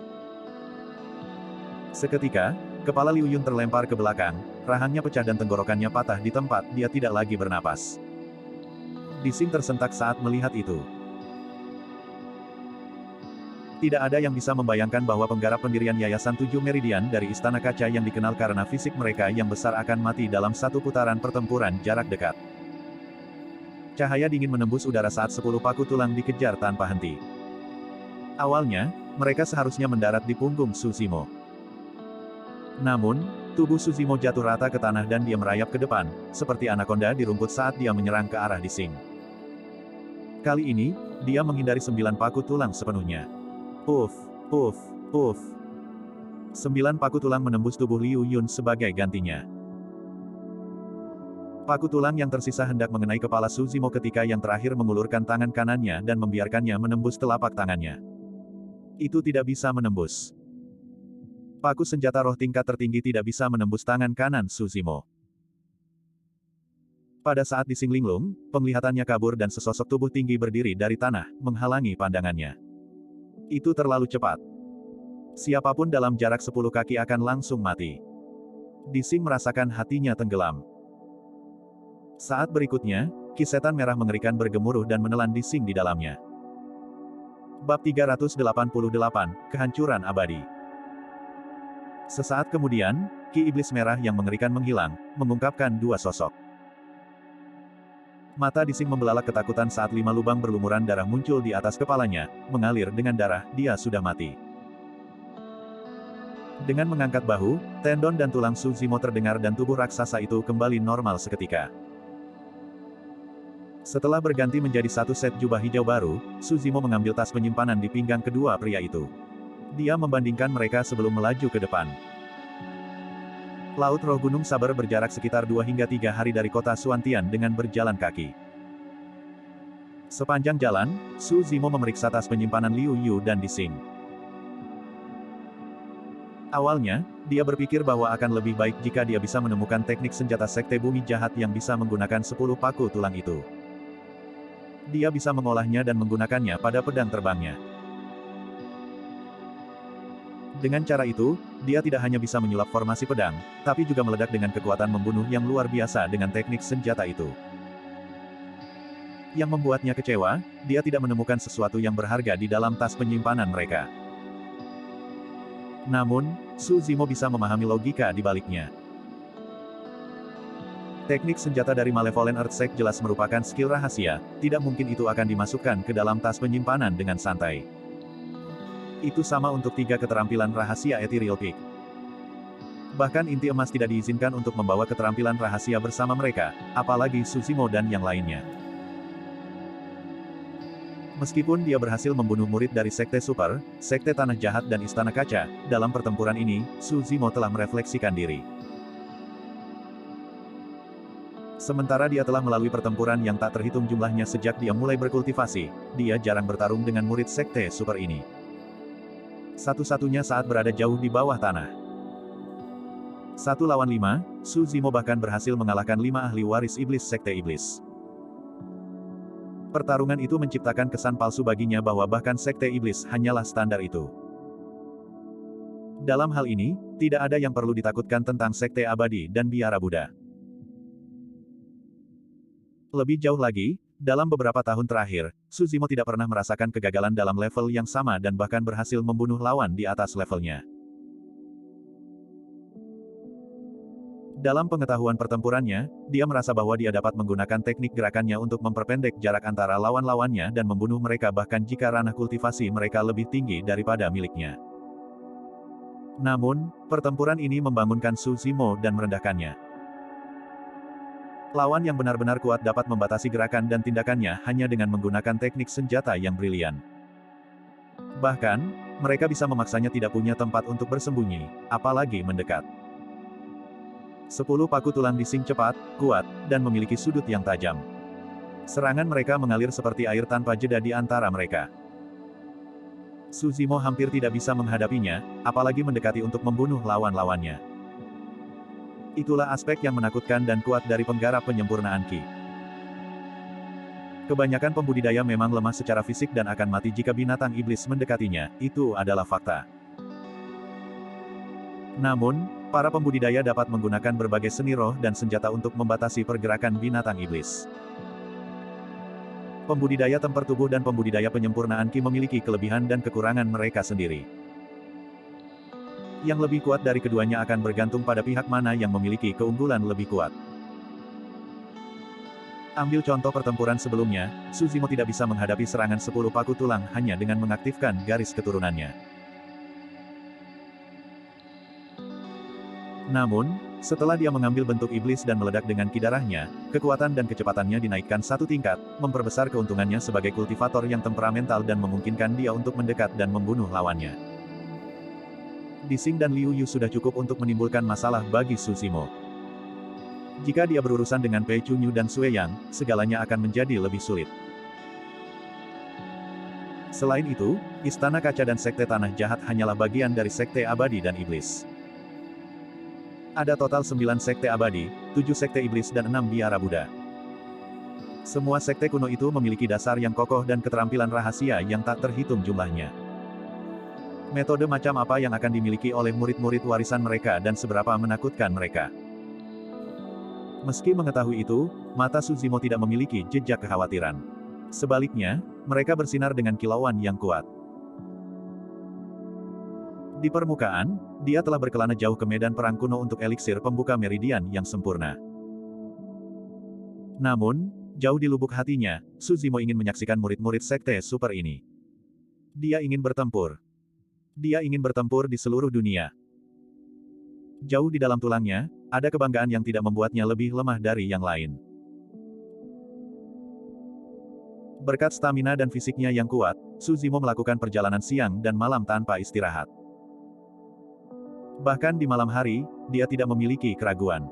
Seketika, kepala Liu Yun terlempar ke belakang, rahangnya pecah dan tenggorokannya patah di tempat dia tidak lagi bernapas. Di Xing tersentak saat melihat itu. Tidak ada yang bisa membayangkan bahwa penggarap pendirian Yayasan 7 Meridian dari Istana Kaca yang dikenal karena fisik mereka yang besar akan mati dalam satu putaran pertempuran jarak dekat. Cahaya dingin menembus udara saat 10 paku tulang dikejar tanpa henti. Awalnya, mereka seharusnya mendarat di punggung Su Zimo. Namun, Tubuh Suzimo jatuh rata ke tanah dan dia merayap ke depan, seperti anaconda di rumput saat dia menyerang ke arah Dixing. Kali ini, dia menghindari 9 paku tulang sepenuhnya. Puff, puff, puff. 9 paku tulang menembus tubuh Liu Yun sebagai gantinya. Paku tulang yang tersisa hendak mengenai kepala Suzimo ketika yang terakhir mengulurkan tangan kanannya dan membiarkannya menembus telapak tangannya. Itu tidak bisa menembus. Paku senjata roh tingkat tertinggi tidak bisa menembus tangan kanan Suzimo. Pada saat Dixing linglung, penglihatannya kabur dan sesosok tubuh tinggi berdiri dari tanah, menghalangi pandangannya. Itu terlalu cepat. Siapapun dalam jarak 10 kaki akan langsung mati. Dixing merasakan hatinya tenggelam. Saat berikutnya, Ki Setan Merah mengerikan bergemuruh dan menelan Dixing di dalamnya. Bab 388, Kehancuran Abadi. Sesaat kemudian, Ki Iblis Merah yang mengerikan menghilang, mengungkapkan 2 sosok. Mata Dixing membelalak ketakutan saat 5 lubang berlumuran darah muncul di atas kepalanya, mengalir dengan darah, dia sudah mati. Dengan mengangkat bahu, tendon dan tulang Suzimo terdengar dan tubuh raksasa itu kembali normal seketika. Setelah berganti menjadi satu set jubah hijau baru, Suzimo mengambil tas penyimpanan di pinggang kedua pria itu. Dia membandingkan mereka sebelum melaju ke depan. Laut Roh Gunung Saber berjarak sekitar 2 hingga 3 hari dari kota Suantian dengan berjalan kaki. Sepanjang jalan, Suzimo memeriksa tas penyimpanan Liu Yu dan Dixing. Awalnya, dia berpikir bahwa akan lebih baik jika dia bisa menemukan teknik senjata sekte bumi jahat yang bisa menggunakan 10 paku tulang itu. Dia bisa mengolahnya dan menggunakannya pada pedang terbangnya. Dengan cara itu, dia tidak hanya bisa menyulap formasi pedang, tapi juga meledak dengan kekuatan membunuh yang luar biasa dengan teknik senjata itu. Yang membuatnya kecewa, dia tidak menemukan sesuatu yang berharga di dalam tas penyimpanan mereka. Namun, Suzimo bisa memahami logika di baliknya. Teknik senjata dari Malevolent Earthsect jelas merupakan skill rahasia, tidak mungkin itu akan dimasukkan ke dalam tas penyimpanan dengan santai. Itu sama untuk 3 keterampilan rahasia Ethereal Peak. Bahkan inti emas tidak diizinkan untuk membawa keterampilan rahasia bersama mereka, apalagi Suzimo dan yang lainnya. Meskipun dia berhasil membunuh murid dari Sekte Super, Sekte Tanah Jahat dan Istana Kaca, dalam pertempuran ini, Suzimo telah merefleksikan diri. Sementara dia telah melalui pertempuran yang tak terhitung jumlahnya sejak dia mulai berkultivasi, dia jarang bertarung dengan murid Sekte Super ini. Satu-satunya saat berada jauh di bawah tanah. 1 lawan 5, Suzimo bahkan berhasil mengalahkan 5 ahli waris iblis Sekte Iblis. Pertarungan itu menciptakan kesan palsu baginya bahwa bahkan Sekte Iblis hanyalah standar itu. Dalam hal ini, tidak ada yang perlu ditakutkan tentang Sekte Abadi dan Biara Buddha. Lebih jauh lagi, dalam beberapa tahun terakhir, Suzimo tidak pernah merasakan kegagalan dalam level yang sama dan bahkan berhasil membunuh lawan di atas levelnya. Dalam pengetahuan pertempurannya, dia merasa bahwa dia dapat menggunakan teknik gerakannya untuk memperpendek jarak antara lawan-lawannya dan membunuh mereka bahkan jika ranah kultivasi mereka lebih tinggi daripada miliknya. Namun, pertempuran ini membangunkan Suzimo dan merendahkannya. Lawan yang benar-benar kuat dapat membatasi gerakan dan tindakannya hanya dengan menggunakan teknik senjata yang brilian. Bahkan, mereka bisa memaksanya tidak punya tempat untuk bersembunyi, apalagi mendekat. 10 paku tulang Dixing cepat, kuat, dan memiliki sudut yang tajam. Serangan mereka mengalir seperti air tanpa jeda di antara mereka. Suzimo hampir tidak bisa menghadapinya, apalagi mendekati untuk membunuh lawan-lawannya. Itulah aspek yang menakutkan dan kuat dari penggarap penyempurnaan Ki. Kebanyakan pembudidaya memang lemah secara fisik dan akan mati jika binatang iblis mendekatinya, itu adalah fakta. Namun, para pembudidaya dapat menggunakan berbagai seni roh dan senjata untuk membatasi pergerakan binatang iblis. Pembudidaya temper tubuh dan pembudidaya penyempurnaan Ki memiliki kelebihan dan kekurangan mereka sendiri. Yang lebih kuat dari keduanya akan bergantung pada pihak mana yang memiliki keunggulan lebih kuat. Ambil contoh pertempuran sebelumnya, Suzimo tidak bisa menghadapi serangan 10 paku tulang hanya dengan mengaktifkan garis keturunannya. Namun, setelah dia mengambil bentuk iblis dan meledak dengan ki darahnya, kekuatan dan kecepatannya dinaikkan satu tingkat, memperbesar keuntungannya sebagai kultivator yang temperamental dan memungkinkan dia untuk mendekat dan membunuh lawannya. Di Xing dan Liu Yu sudah cukup untuk menimbulkan masalah bagi Su Zimo. Jika dia berurusan dengan Pei Chunyu dan Sue Yang, segalanya akan menjadi lebih sulit. Selain itu, Istana Kaca dan Sekte Tanah Jahat hanyalah bagian dari Sekte Abadi dan Iblis. Ada total 9 Sekte Abadi, 7 Sekte Iblis dan 6 Biara Buddha. Semua sekte kuno itu memiliki dasar yang kokoh dan keterampilan rahasia yang tak terhitung jumlahnya. Metode macam apa yang akan dimiliki oleh murid-murid warisan mereka dan seberapa menakutkan mereka. Meski mengetahui itu, mata Su Zimo tidak memiliki jejak kekhawatiran. Sebaliknya, mereka bersinar dengan kilauan yang kuat. Di permukaan, dia telah berkelana jauh ke medan perang kuno untuk eliksir pembuka meridian yang sempurna. Namun, jauh di lubuk hatinya, Su Zimo ingin menyaksikan murid-murid sekte super ini. Dia ingin bertempur. Dia ingin bertempur di seluruh dunia. Jauh di dalam tulangnya, ada kebanggaan yang tidak membuatnya lebih lemah dari yang lain. Berkat stamina dan fisiknya yang kuat, Su Zimo melakukan perjalanan siang dan malam tanpa istirahat. Bahkan di malam hari, dia tidak memiliki keraguan.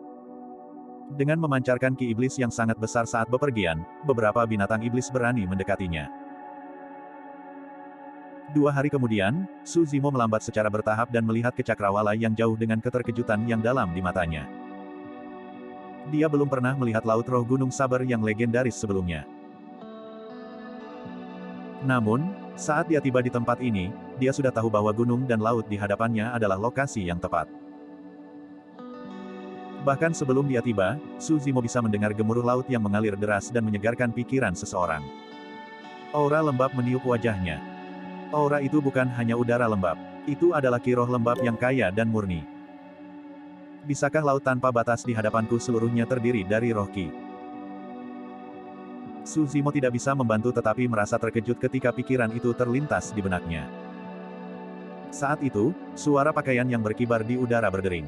Dengan memancarkan ki iblis yang sangat besar saat bepergian, beberapa binatang iblis berani mendekatinya. 2 hari kemudian, Su Zimo melambat secara bertahap dan melihat ke cakrawala yang jauh dengan keterkejutan yang dalam di matanya. Dia belum pernah melihat Laut Roh Gunung Saber yang legendaris sebelumnya. Namun, saat dia tiba di tempat ini, dia sudah tahu bahwa gunung dan laut di hadapannya adalah lokasi yang tepat. Bahkan sebelum dia tiba, Su Zimo bisa mendengar gemuruh laut yang mengalir deras dan menyegarkan pikiran seseorang. Aura lembab meniup wajahnya. Aura itu bukan hanya udara lembab. Itu adalah ki roh lembab yang kaya dan murni. Bisakah laut tanpa batas di hadapanku seluruhnya terdiri dari roh ki? Su Zimo tidak bisa membantu tetapi merasa terkejut ketika pikiran itu terlintas di benaknya. Saat itu, suara pakaian yang berkibar di udara berdering.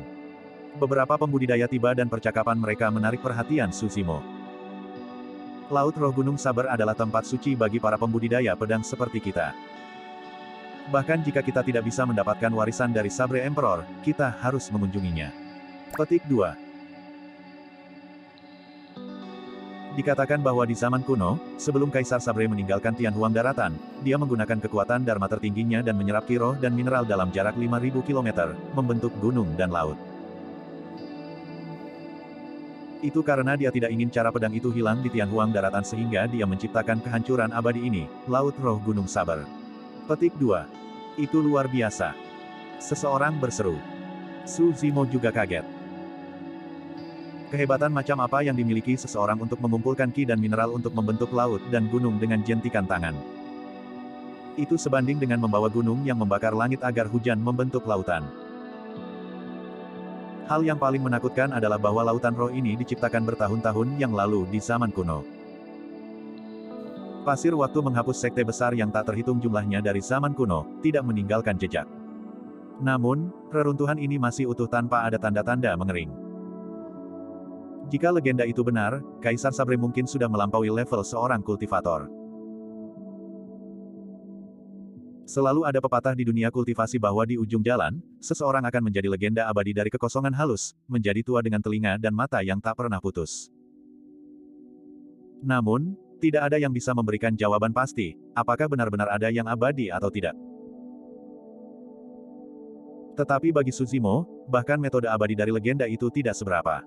Beberapa pembudidaya tiba dan percakapan mereka menarik perhatian Su Zimo. Laut Roh Gunung Saber adalah tempat suci bagi para pembudidaya pedang seperti kita. Bahkan jika kita tidak bisa mendapatkan warisan dari Sabre Emperor, kita harus mengunjunginya. Petik 2. Dikatakan bahwa di zaman kuno, sebelum Kaisar Sabre meninggalkan Tianhuang daratan, dia menggunakan kekuatan dharma tertingginya dan menyerap ki roh dan mineral dalam jarak 5.000 km, membentuk gunung dan laut. Itu karena dia tidak ingin cara pedang itu hilang di Tianhuang daratan sehingga dia menciptakan kehancuran abadi ini, Laut Roh Gunung Saber. Petik 2. Itu luar biasa. Seseorang berseru. Su Zimo juga kaget. Kehebatan macam apa yang dimiliki seseorang untuk mengumpulkan ki dan mineral untuk membentuk laut dan gunung dengan jentikan tangan. Itu sebanding dengan membawa gunung yang membakar langit agar hujan membentuk lautan. Hal yang paling menakutkan adalah bahwa lautan roh ini diciptakan bertahun-tahun yang lalu di zaman kuno. Pasir waktu menghapus sekte besar yang tak terhitung jumlahnya dari zaman kuno, tidak meninggalkan jejak. Namun, reruntuhan ini masih utuh tanpa ada tanda-tanda mengering. Jika legenda itu benar, Kaisar Sabre mungkin sudah melampaui level seorang kultivator. Selalu ada pepatah di dunia kultivasi bahwa di ujung jalan, seseorang akan menjadi legenda abadi dari kekosongan halus, menjadi tua dengan telinga dan mata yang tak pernah putus. Namun, tidak ada yang bisa memberikan jawaban pasti, apakah benar-benar ada yang abadi atau tidak. Tetapi bagi Su Zimo, bahkan metode abadi dari legenda itu tidak seberapa.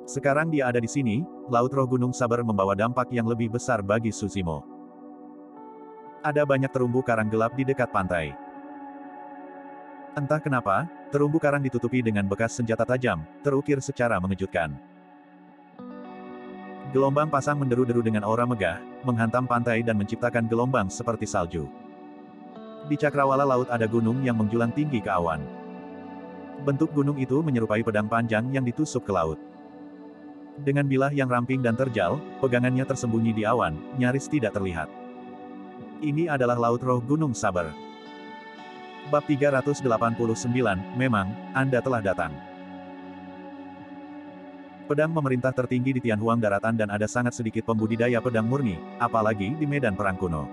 Sekarang dia ada di sini, Laut Roh Gunung Saber membawa dampak yang lebih besar bagi Su Zimo. Ada banyak terumbu karang gelap di dekat pantai. Entah kenapa, terumbu karang ditutupi dengan bekas senjata tajam, terukir secara mengejutkan. Gelombang pasang menderu-deru dengan aura megah, menghantam pantai dan menciptakan gelombang seperti salju. Di cakrawala laut ada gunung yang menjulang tinggi ke awan. Bentuk gunung itu menyerupai pedang panjang yang ditusuk ke laut. Dengan bilah yang ramping dan terjal, pegangannya tersembunyi di awan, nyaris tidak terlihat. Ini adalah Laut Roh Gunung Saber. Bab 389, memang, Anda telah datang. Pedang memerintah tertinggi di Tianhuang daratan dan ada sangat sedikit pembudidaya pedang murni, apalagi di medan perang kuno.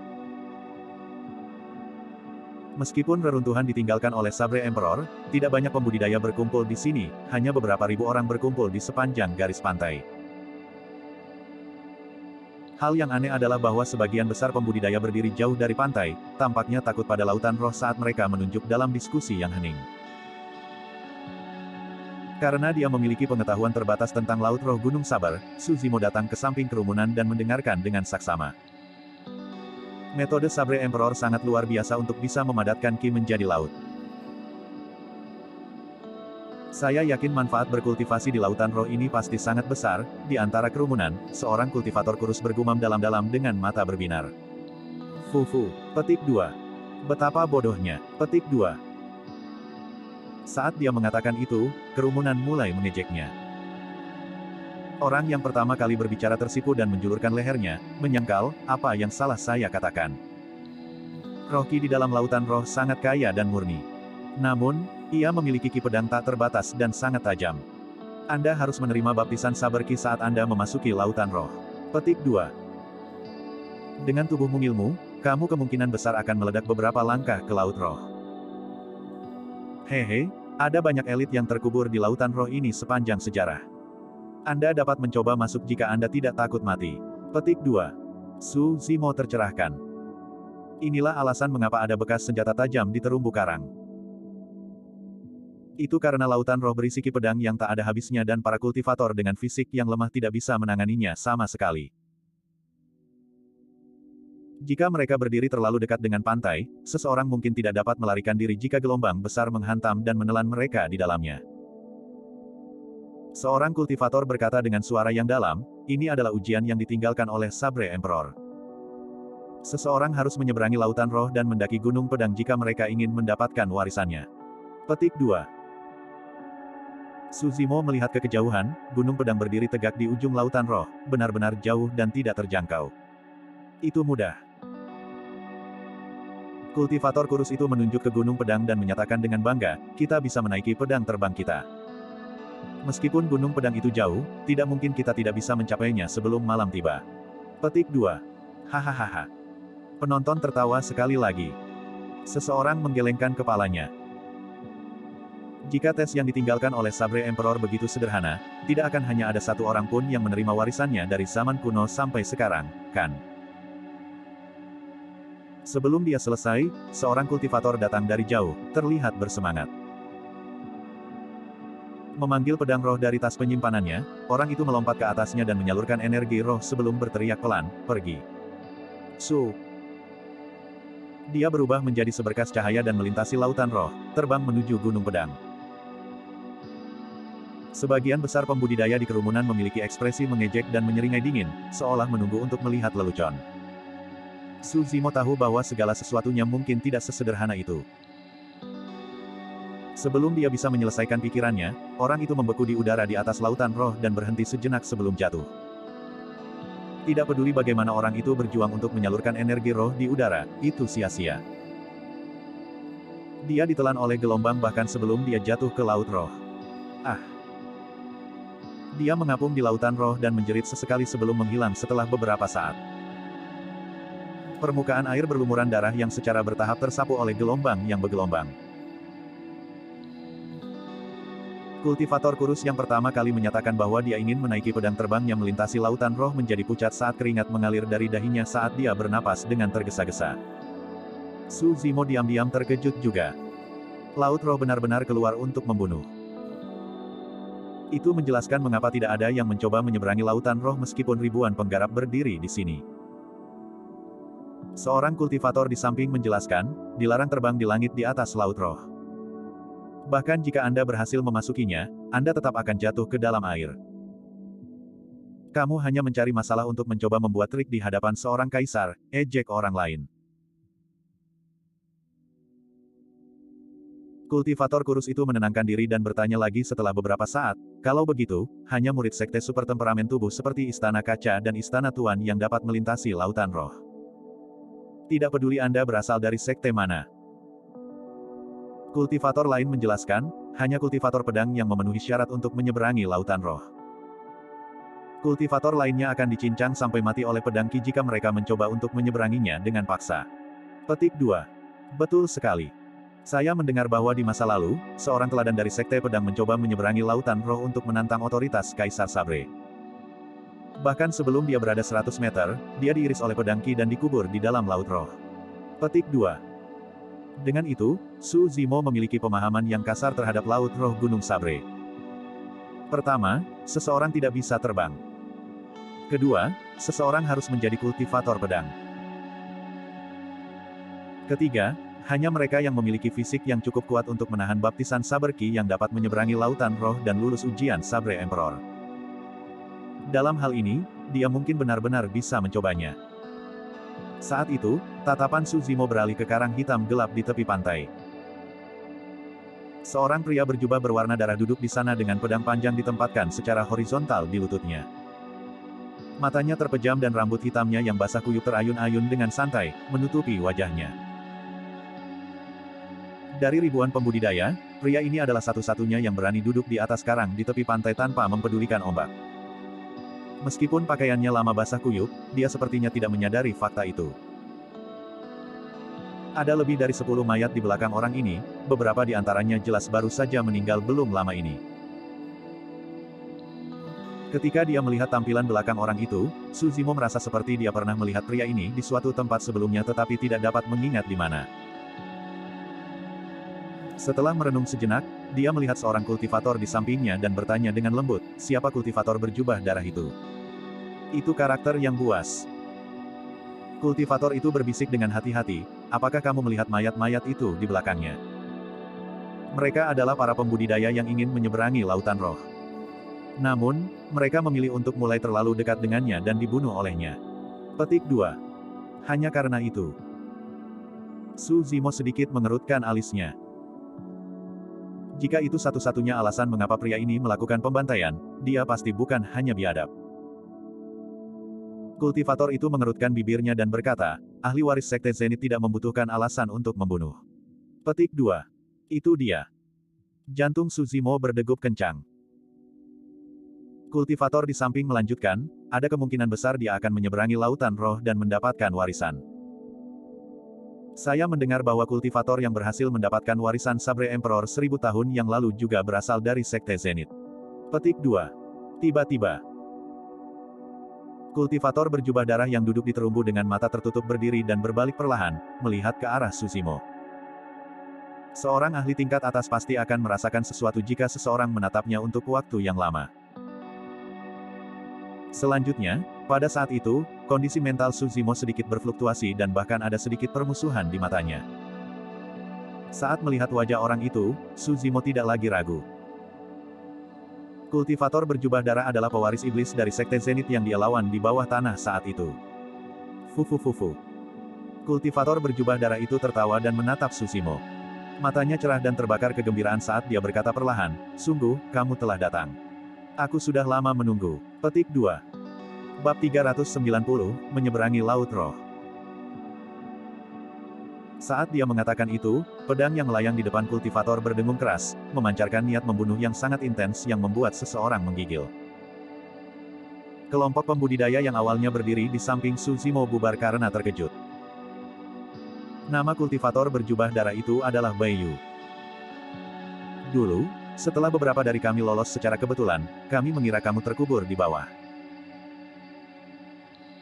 Meskipun reruntuhan ditinggalkan oleh Sabre Emperor, tidak banyak pembudidaya berkumpul di sini, hanya beberapa ribu orang berkumpul di sepanjang garis pantai. Hal yang aneh adalah bahwa sebagian besar pembudidaya berdiri jauh dari pantai, tampaknya takut pada lautan roh saat mereka menunjuk dalam diskusi yang hening. Karena dia memiliki pengetahuan terbatas tentang Laut Roh Gunung Saber, Su Zimo datang ke samping kerumunan dan mendengarkan dengan saksama. Metode Sabre Emperor sangat luar biasa untuk bisa memadatkan Qi menjadi laut. Saya yakin manfaat berkultivasi di lautan roh ini pasti sangat besar. Di antara kerumunan, seorang kultivator kurus bergumam dalam-dalam dengan mata berbinar. Fufu. Petik 2. Betapa bodohnya. Petik 2. Saat dia mengatakan itu, kerumunan mulai mengejeknya. Orang yang pertama kali berbicara tersipu dan menjulurkan lehernya, menyangkal, apa yang salah saya katakan. Roh Qi di dalam lautan roh sangat kaya dan murni. Namun, ia memiliki Qi pedang tak terbatas dan sangat tajam. Anda harus menerima baptisan saber Qi saat Anda memasuki lautan roh. Petik 2. Dengan tubuh mungilmu, kamu kemungkinan besar akan meledak beberapa langkah ke laut roh. Hehe, ada banyak elit yang terkubur di lautan roh ini sepanjang sejarah. Anda dapat mencoba masuk jika Anda tidak takut mati. Petik 2. Su Zimo tercerahkan. Inilah alasan mengapa ada bekas senjata tajam di terumbu karang. Itu karena lautan roh berisi Qi pedang yang tak ada habisnya dan para kultivator dengan fisik yang lemah tidak bisa menanganinya sama sekali. Jika mereka berdiri terlalu dekat dengan pantai, seseorang mungkin tidak dapat melarikan diri jika gelombang besar menghantam dan menelan mereka di dalamnya. Seorang kultivator berkata dengan suara yang dalam, ini adalah ujian yang ditinggalkan oleh Sabre Emperor. Seseorang harus menyeberangi lautan roh dan mendaki gunung pedang jika mereka ingin mendapatkan warisannya. Petik 2. Su Zimo melihat ke kejauhan, gunung pedang berdiri tegak di ujung lautan roh, benar-benar jauh dan tidak terjangkau. Itu mudah. Kultivator kurus itu menunjuk ke gunung pedang dan menyatakan dengan bangga, kita bisa menaiki pedang terbang kita. Meskipun gunung pedang itu jauh, tidak mungkin kita tidak bisa mencapainya sebelum malam tiba. Petik 2. Hahaha. Penonton tertawa sekali lagi. Seseorang menggelengkan kepalanya. Jika tes yang ditinggalkan oleh Sabre Emperor begitu sederhana, tidak akan hanya ada satu orang pun yang menerima warisannya dari zaman kuno sampai sekarang, kan? Sebelum dia selesai, seorang kultivator datang dari jauh, terlihat bersemangat. Memanggil pedang roh dari tas penyimpanannya, orang itu melompat ke atasnya dan menyalurkan energi roh sebelum berteriak pelan, pergi. Su. Dia berubah menjadi seberkas cahaya dan melintasi lautan roh, terbang menuju gunung pedang. Sebagian besar pembudidaya di kerumunan memiliki ekspresi mengejek dan menyeringai dingin, seolah menunggu untuk melihat lelucon. Su Zimo tahu bahwa segala sesuatunya mungkin tidak sesederhana itu. Sebelum dia bisa menyelesaikan pikirannya, orang itu membeku di udara di atas lautan roh dan berhenti sejenak sebelum jatuh. Tidak peduli bagaimana orang itu berjuang untuk menyalurkan energi roh di udara, itu sia-sia. Dia ditelan oleh gelombang bahkan sebelum dia jatuh ke laut roh. Ah! Dia mengapung di lautan roh dan menjerit sesekali sebelum menghilang setelah beberapa saat. Permukaan air berlumuran darah yang secara bertahap tersapu oleh gelombang yang bergelombang. Kultivator kurus yang pertama kali menyatakan bahwa dia ingin menaiki pedang terbang yang melintasi lautan roh menjadi pucat saat keringat mengalir dari dahinya saat dia bernapas dengan tergesa-gesa. Su Zimo diam-diam terkejut juga. Laut roh benar-benar keluar untuk membunuh. Itu menjelaskan mengapa tidak ada yang mencoba menyeberangi lautan roh meskipun ribuan penggarap berdiri di sini. Seorang kultivator di samping menjelaskan, dilarang terbang di langit di atas laut roh. Bahkan jika Anda berhasil memasukinya, Anda tetap akan jatuh ke dalam air. Kamu hanya mencari masalah untuk mencoba membuat trik di hadapan seorang kaisar, ejek orang lain. Kultivator kurus itu menenangkan diri dan bertanya lagi setelah beberapa saat, kalau begitu, hanya murid sekte super temperamen tubuh seperti Istana Kaca dan Istana Tuan yang dapat melintasi lautan roh. Tidak peduli Anda berasal dari sekte mana. Kultivator lain menjelaskan, hanya kultivator pedang yang memenuhi syarat untuk menyeberangi lautan roh. Kultivator lainnya akan dicincang sampai mati oleh pedang Qi jika mereka mencoba untuk menyeberanginya dengan paksa. Petik 2. Betul sekali. Saya mendengar bahwa di masa lalu, seorang teladan dari Sekte Pedang mencoba menyeberangi lautan roh untuk menantang otoritas Kaisar Sabre. Bahkan sebelum dia berada 100 meter, dia diiris oleh pedang Qi dan dikubur di dalam laut roh. Petik 2. Dengan itu, Su Zimo memiliki pemahaman yang kasar terhadap laut roh Gunung Sabre. Pertama, seseorang tidak bisa terbang. Kedua, seseorang harus menjadi kultivator pedang. Ketiga, hanya mereka yang memiliki fisik yang cukup kuat untuk menahan baptisan Saber Qi yang dapat menyeberangi lautan roh dan lulus ujian Sabre Emperor. Dalam hal ini, dia mungkin benar-benar bisa mencobanya. Saat itu, tatapan Su Zimo beralih ke karang hitam gelap di tepi pantai. Seorang pria berjubah berwarna darah duduk di sana dengan pedang panjang ditempatkan secara horizontal di lututnya. Matanya terpejam dan rambut hitamnya yang basah kuyup terayun-ayun dengan santai, menutupi wajahnya. Dari ribuan pembudidaya, pria ini adalah satu-satunya yang berani duduk di atas karang di tepi pantai tanpa mempedulikan ombak. Meskipun pakaiannya lama basah kuyup, dia sepertinya tidak menyadari fakta itu. Ada lebih dari 10 mayat di belakang orang ini, beberapa di antaranya jelas baru saja meninggal belum lama ini. Ketika dia melihat tampilan belakang orang itu, Su Zimo merasa seperti dia pernah melihat pria ini di suatu tempat sebelumnya tetapi tidak dapat mengingat di mana. Setelah merenung sejenak, dia melihat seorang kultivator di sampingnya dan bertanya dengan lembut, siapa kultivator berjubah darah itu? Itu karakter yang buas. Kultivator itu berbisik dengan hati-hati, apakah kamu melihat mayat-mayat itu di belakangnya? Mereka adalah para pembudidaya yang ingin menyeberangi lautan roh. Namun, mereka memilih untuk mulai terlalu dekat dengannya dan dibunuh olehnya. Petik 2. Hanya karena itu. Su Zimo sedikit mengerutkan alisnya. Jika itu satu-satunya alasan mengapa pria ini melakukan pembantaian, dia pasti bukan hanya biadab. Kultivator itu mengerutkan bibirnya dan berkata, ahli waris Sekte Zenit tidak membutuhkan alasan untuk membunuh. Petik 2. Itu dia. Jantung Su Zimo berdegup kencang. Kultivator di samping melanjutkan, ada kemungkinan besar dia akan menyeberangi lautan roh dan mendapatkan warisan. Saya mendengar bahwa kultivator yang berhasil mendapatkan warisan Sabre Emperor 1000 tahun yang lalu juga berasal dari Sekte Zenit. Petik 2. Tiba-tiba, kultivator berjubah darah yang duduk di terumbu dengan mata tertutup berdiri dan berbalik perlahan, melihat ke arah Su Zimo. Seorang ahli tingkat atas pasti akan merasakan sesuatu jika seseorang menatapnya untuk waktu yang lama. Selanjutnya, pada saat itu, kondisi mental Su Zimo sedikit berfluktuasi dan bahkan ada sedikit permusuhan di matanya. Saat melihat wajah orang itu, Su Zimo tidak lagi ragu. Kultivator berjubah darah adalah pewaris iblis dari Sekte Zenit yang dia lawan di bawah tanah saat itu. Fufu. Kultivator berjubah darah itu tertawa dan menatap Su Zimo. Matanya cerah dan terbakar kegembiraan saat dia berkata perlahan, sungguh, kamu telah datang. Aku sudah lama menunggu. Petik 2. Bab 390, Menyeberangi Laut Roh. Saat dia mengatakan itu, pedang yang melayang di depan kultivator berdengung keras, memancarkan niat membunuh yang sangat intens yang membuat seseorang menggigil. Kelompok pembudidaya yang awalnya berdiri di samping Su Zimo bubar karena terkejut. Nama kultivator berjubah darah itu adalah Bai Yu. Dulu, setelah beberapa dari kami lolos secara kebetulan, kami mengira kamu terkubur di bawah.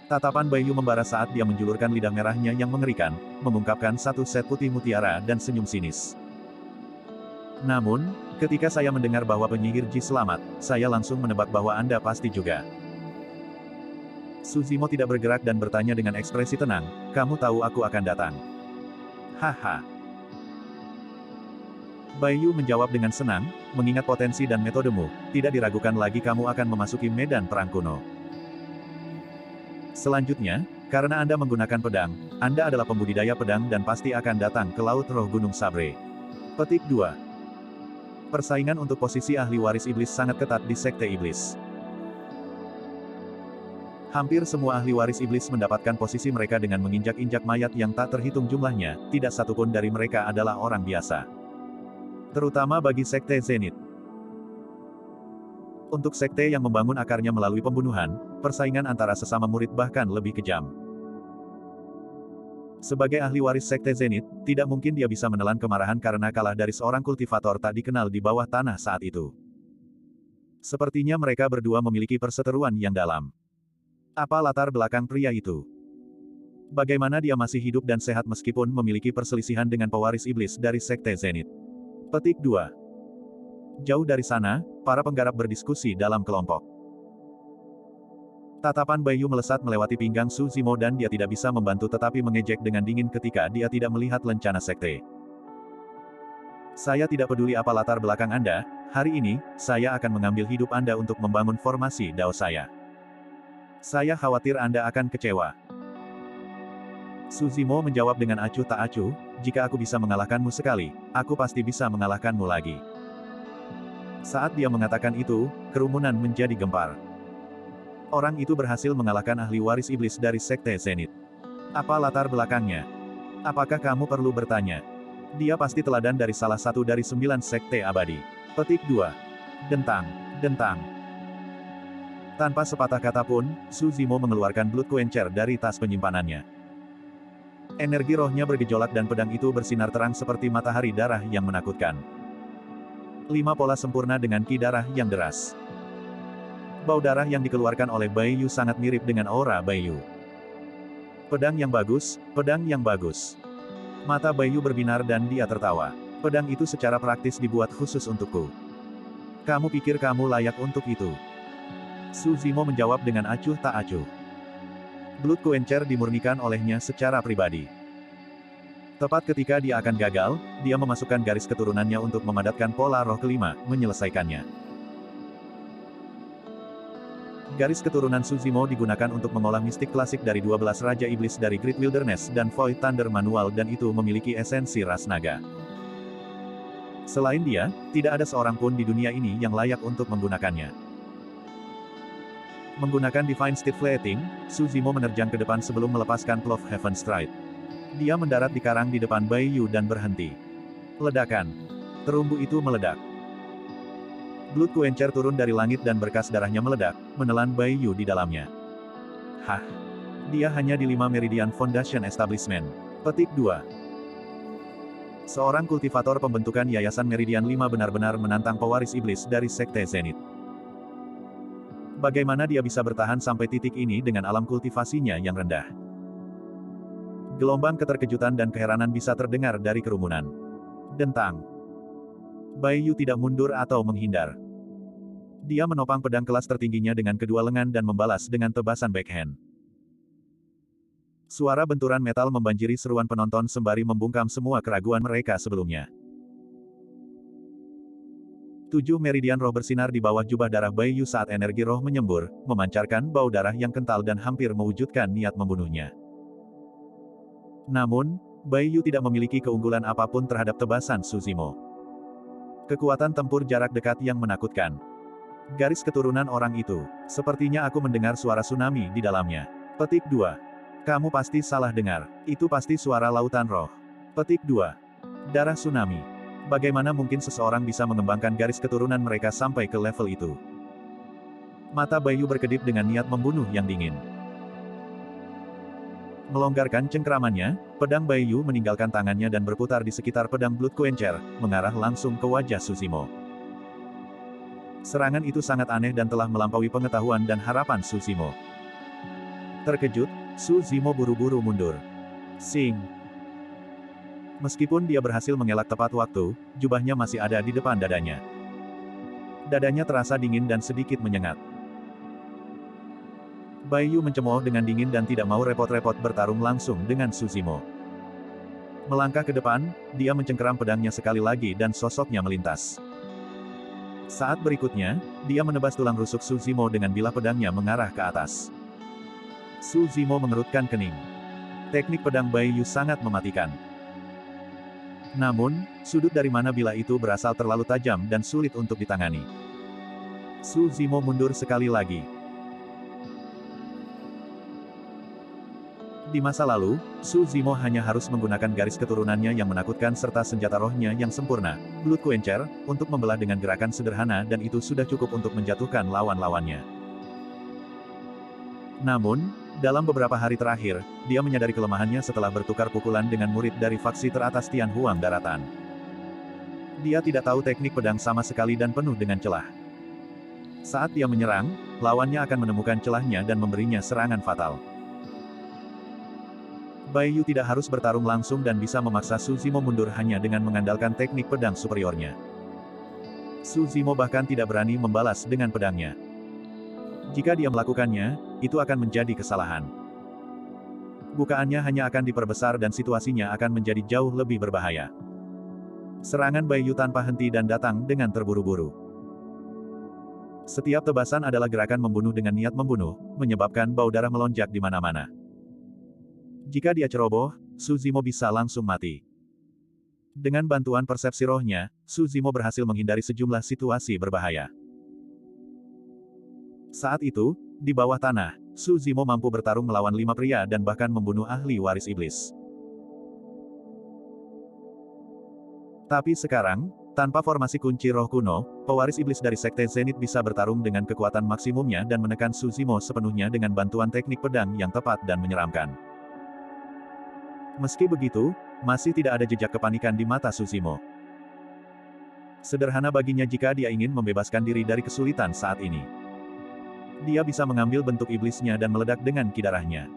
Tatapan Bai Yu membara saat dia menjulurkan lidah merahnya yang mengerikan, mengungkapkan satu set putih mutiara dan senyum sinis. Namun, ketika saya mendengar bahwa penyihir Ji selamat, saya langsung menebak bahwa Anda pasti juga. Su Zimo tidak bergerak dan bertanya dengan ekspresi tenang, kamu tahu aku akan datang. Haha. Bai Yu menjawab dengan senang, mengingat potensi dan metodemu, tidak diragukan lagi kamu akan memasuki medan perang kuno. Selanjutnya, karena Anda menggunakan pedang, Anda adalah pembudidaya pedang dan pasti akan datang ke Laut Roh Gunung Sabre. Petik 2. Persaingan untuk posisi ahli waris iblis sangat ketat di Sekte Iblis. Hampir semua ahli waris iblis mendapatkan posisi mereka dengan menginjak-injak mayat yang tak terhitung jumlahnya, tidak satupun dari mereka adalah orang biasa. Terutama bagi Sekte Zenith. Untuk sekte yang membangun akarnya melalui pembunuhan, persaingan antara sesama murid bahkan lebih kejam. Sebagai ahli waris Sekte Zenith, tidak mungkin dia bisa menelan kemarahan karena kalah dari seorang kultivator tak dikenal di bawah tanah saat itu. Sepertinya mereka berdua memiliki perseteruan yang dalam. Apa latar belakang pria itu? Bagaimana dia masih hidup dan sehat meskipun memiliki perselisihan dengan pewaris iblis dari Sekte Zenith? Petik 2. Jauh dari sana, para penggarap berdiskusi dalam kelompok. Tatapan Baiyu melesat melewati pinggang Su Zimo dan dia tidak bisa membantu tetapi mengejek dengan dingin ketika dia tidak melihat lencana sekte. Saya tidak peduli apa latar belakang Anda, hari ini, saya akan mengambil hidup Anda untuk membangun formasi Dao saya. Saya khawatir Anda akan kecewa. Su Zimo menjawab dengan acuh tak acuh, jika aku bisa mengalahkanmu sekali, aku pasti bisa mengalahkanmu lagi. Saat dia mengatakan itu, kerumunan menjadi gempar. Orang itu berhasil mengalahkan ahli waris iblis dari Sekte Zenith. Apa latar belakangnya? Apakah kamu perlu bertanya? Dia pasti teladan dari salah satu dari 9 sekte abadi. Petik 2. Dentang. Dentang. Tanpa sepatah kata pun, Su Zimo mengeluarkan Blood Quencher dari tas penyimpanannya. Energi rohnya bergejolak dan pedang itu bersinar terang seperti matahari darah yang menakutkan. 5 pola sempurna dengan ki darah yang deras. Bau darah yang dikeluarkan oleh Baiyu sangat mirip dengan aura Baiyu. Pedang yang bagus, pedang yang bagus. Mata Baiyu berbinar dan dia tertawa. Pedang itu secara praktis dibuat khusus untukku. Kamu pikir kamu layak untuk itu? Su Zimo menjawab dengan acuh tak acuh. Blood Quencher dimurnikan olehnya secara pribadi. Tepat ketika dia akan gagal, dia memasukkan garis keturunannya untuk memadatkan pola roh kelima, menyelesaikannya. Garis keturunan Su Zimo digunakan untuk mengolah mistik klasik dari 12 Raja Iblis dari Great Wilderness dan Void Thunder Manual dan itu memiliki esensi ras naga. Selain dia, tidak ada seorang pun di dunia ini yang layak untuk menggunakannya. Menggunakan Divine Steed Flating, Su Zimo menerjang ke depan sebelum melepaskan Clove Heaven Stride. Dia mendarat di karang di depan Baiyu dan berhenti. Ledakan. Terumbu itu meledak. Blood Quencher turun dari langit dan berkas darahnya meledak, menelan Baiyu di dalamnya. Hah? Dia hanya di 5 Meridian Foundation Establishment. Petik 2. Seorang kultivator pembentukan Yayasan Meridian 5 benar-benar menantang pewaris iblis dari Sekte Zenith. Bagaimana dia bisa bertahan sampai titik ini dengan alam kultivasinya yang rendah? Gelombang keterkejutan dan keheranan bisa terdengar dari kerumunan. Dentang. Baiyu tidak mundur atau menghindar. Dia menopang pedang kelas tertingginya dengan kedua lengan dan membalas dengan tebasan backhand. Suara benturan metal membanjiri seruan penonton sembari membungkam semua keraguan mereka sebelumnya. 7 meridian roh bersinar di bawah jubah darah Baiyu saat energi roh menyembur, memancarkan bau darah yang kental dan hampir mewujudkan niat membunuhnya. Namun, Baiyu tidak memiliki keunggulan apapun terhadap tebasan Su Zimo. Kekuatan tempur jarak dekat yang menakutkan. Garis keturunan orang itu. Sepertinya aku mendengar suara tsunami di dalamnya. Petik 2. Kamu pasti salah dengar. Itu pasti suara lautan roh. Petik 2. Darah tsunami. Bagaimana mungkin seseorang bisa mengembangkan garis keturunan mereka sampai ke level itu? Mata Baiyu berkedip dengan niat membunuh yang dingin. Melonggarkan cengkeramannya, pedang Baiyu meninggalkan tangannya dan berputar di sekitar pedang Blood Quencher, mengarah langsung ke wajah Su Zimo. Serangan itu sangat aneh dan telah melampaui pengetahuan dan harapan Su Zimo. Terkejut, Su Zimo buru-buru mundur. Sing! Meskipun dia berhasil mengelak tepat waktu, jubahnya masih ada di depan dadanya. Dadanya terasa dingin dan sedikit menyengat. Baiyu mencemooh dengan dingin dan tidak mau repot-repot bertarung langsung dengan Su Zimo. Melangkah ke depan, dia mencengkeram pedangnya sekali lagi dan sosoknya melintas. Saat berikutnya, dia menebas tulang rusuk Su Zimo dengan bilah pedangnya mengarah ke atas. Su Zimo mengerutkan kening. Teknik pedang Baiyu sangat mematikan. Namun, sudut dari mana bilah itu berasal terlalu tajam dan sulit untuk ditangani. Su Zimo mundur sekali lagi. Di masa lalu, Su Zimo hanya harus menggunakan garis keturunannya yang menakutkan serta senjata rohnya yang sempurna, Blood Quencher, untuk membelah dengan gerakan sederhana dan itu sudah cukup untuk menjatuhkan lawan-lawannya. Namun, dalam beberapa hari terakhir, dia menyadari kelemahannya setelah bertukar pukulan dengan murid dari faksi teratas Tian Huang Daratan. Dia tidak tahu teknik pedang sama sekali dan penuh dengan celah. Saat dia menyerang, lawannya akan menemukan celahnya dan memberinya serangan fatal. Bai Yu tidak harus bertarung langsung dan bisa memaksa Su Zimo mundur hanya dengan mengandalkan teknik pedang superiornya. Su Zimo bahkan tidak berani membalas dengan pedangnya. Jika dia melakukannya, itu akan menjadi kesalahan. Bukaannya hanya akan diperbesar dan situasinya akan menjadi jauh lebih berbahaya. Serangan Bai Yu tanpa henti dan datang dengan terburu-buru. Setiap tebasan adalah gerakan membunuh dengan niat membunuh, menyebabkan bau darah melonjak di mana-mana. Jika dia ceroboh, Su Zimo bisa langsung mati. Dengan bantuan persepsi rohnya, Su Zimo berhasil menghindari sejumlah situasi berbahaya. Saat itu, di bawah tanah, Su Zimo mampu bertarung melawan 5 pria dan bahkan membunuh ahli waris iblis. Tapi sekarang, tanpa formasi kunci roh kuno, pewaris iblis dari Sekte Zenith bisa bertarung dengan kekuatan maksimumnya dan menekan Su Zimo sepenuhnya dengan bantuan teknik pedang yang tepat dan menyeramkan. Meski begitu, masih tidak ada jejak kepanikan di mata Su Zimo. Sederhana baginya jika dia ingin membebaskan diri dari kesulitan saat ini. Dia bisa mengambil bentuk iblisnya dan meledak dengan kidarahnya.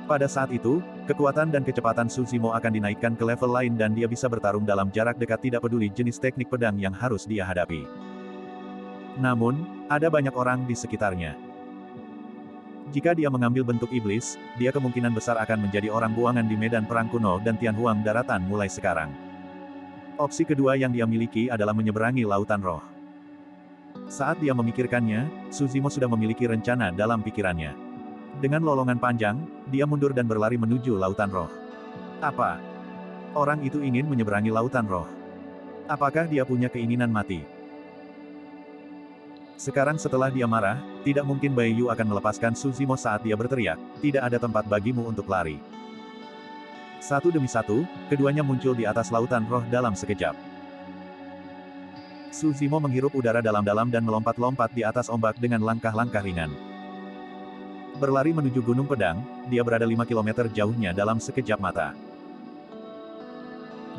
Pada saat itu, kekuatan dan kecepatan Su Zimo akan dinaikkan ke level lain dan dia bisa bertarung dalam jarak dekat tidak peduli jenis teknik pedang yang harus dia hadapi. Namun, ada banyak orang di sekitarnya. Jika dia mengambil bentuk iblis, dia kemungkinan besar akan menjadi orang buangan di medan perang kuno dan Tian Huang Daratan mulai sekarang. Opsi kedua yang dia miliki adalah menyeberangi lautan roh. Saat dia memikirkannya, Su Zimo sudah memiliki rencana dalam pikirannya. Dengan lolongan panjang, dia mundur dan berlari menuju lautan roh. Apa? Orang itu ingin menyeberangi lautan roh. Apakah dia punya keinginan mati? Sekarang setelah dia marah, tidak mungkin Bai Yu akan melepaskan Su Zimo saat dia berteriak, tidak ada tempat bagimu untuk lari. Satu demi satu, keduanya muncul di atas lautan roh dalam sekejap. Su Zimo menghirup udara dalam-dalam dan melompat-lompat di atas ombak dengan langkah-langkah ringan. Berlari menuju Gunung Pedang, dia berada 5 km jauhnya dalam sekejap mata.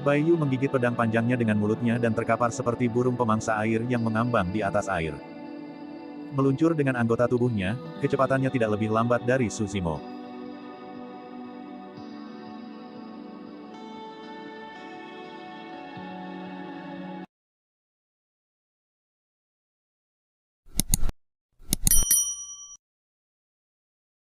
Bai Yu menggigit pedang panjangnya dengan mulutnya dan terkapar seperti burung pemangsa air yang mengambang di atas air. Meluncur dengan anggota tubuhnya, kecepatannya tidak lebih lambat dari Su Zimo.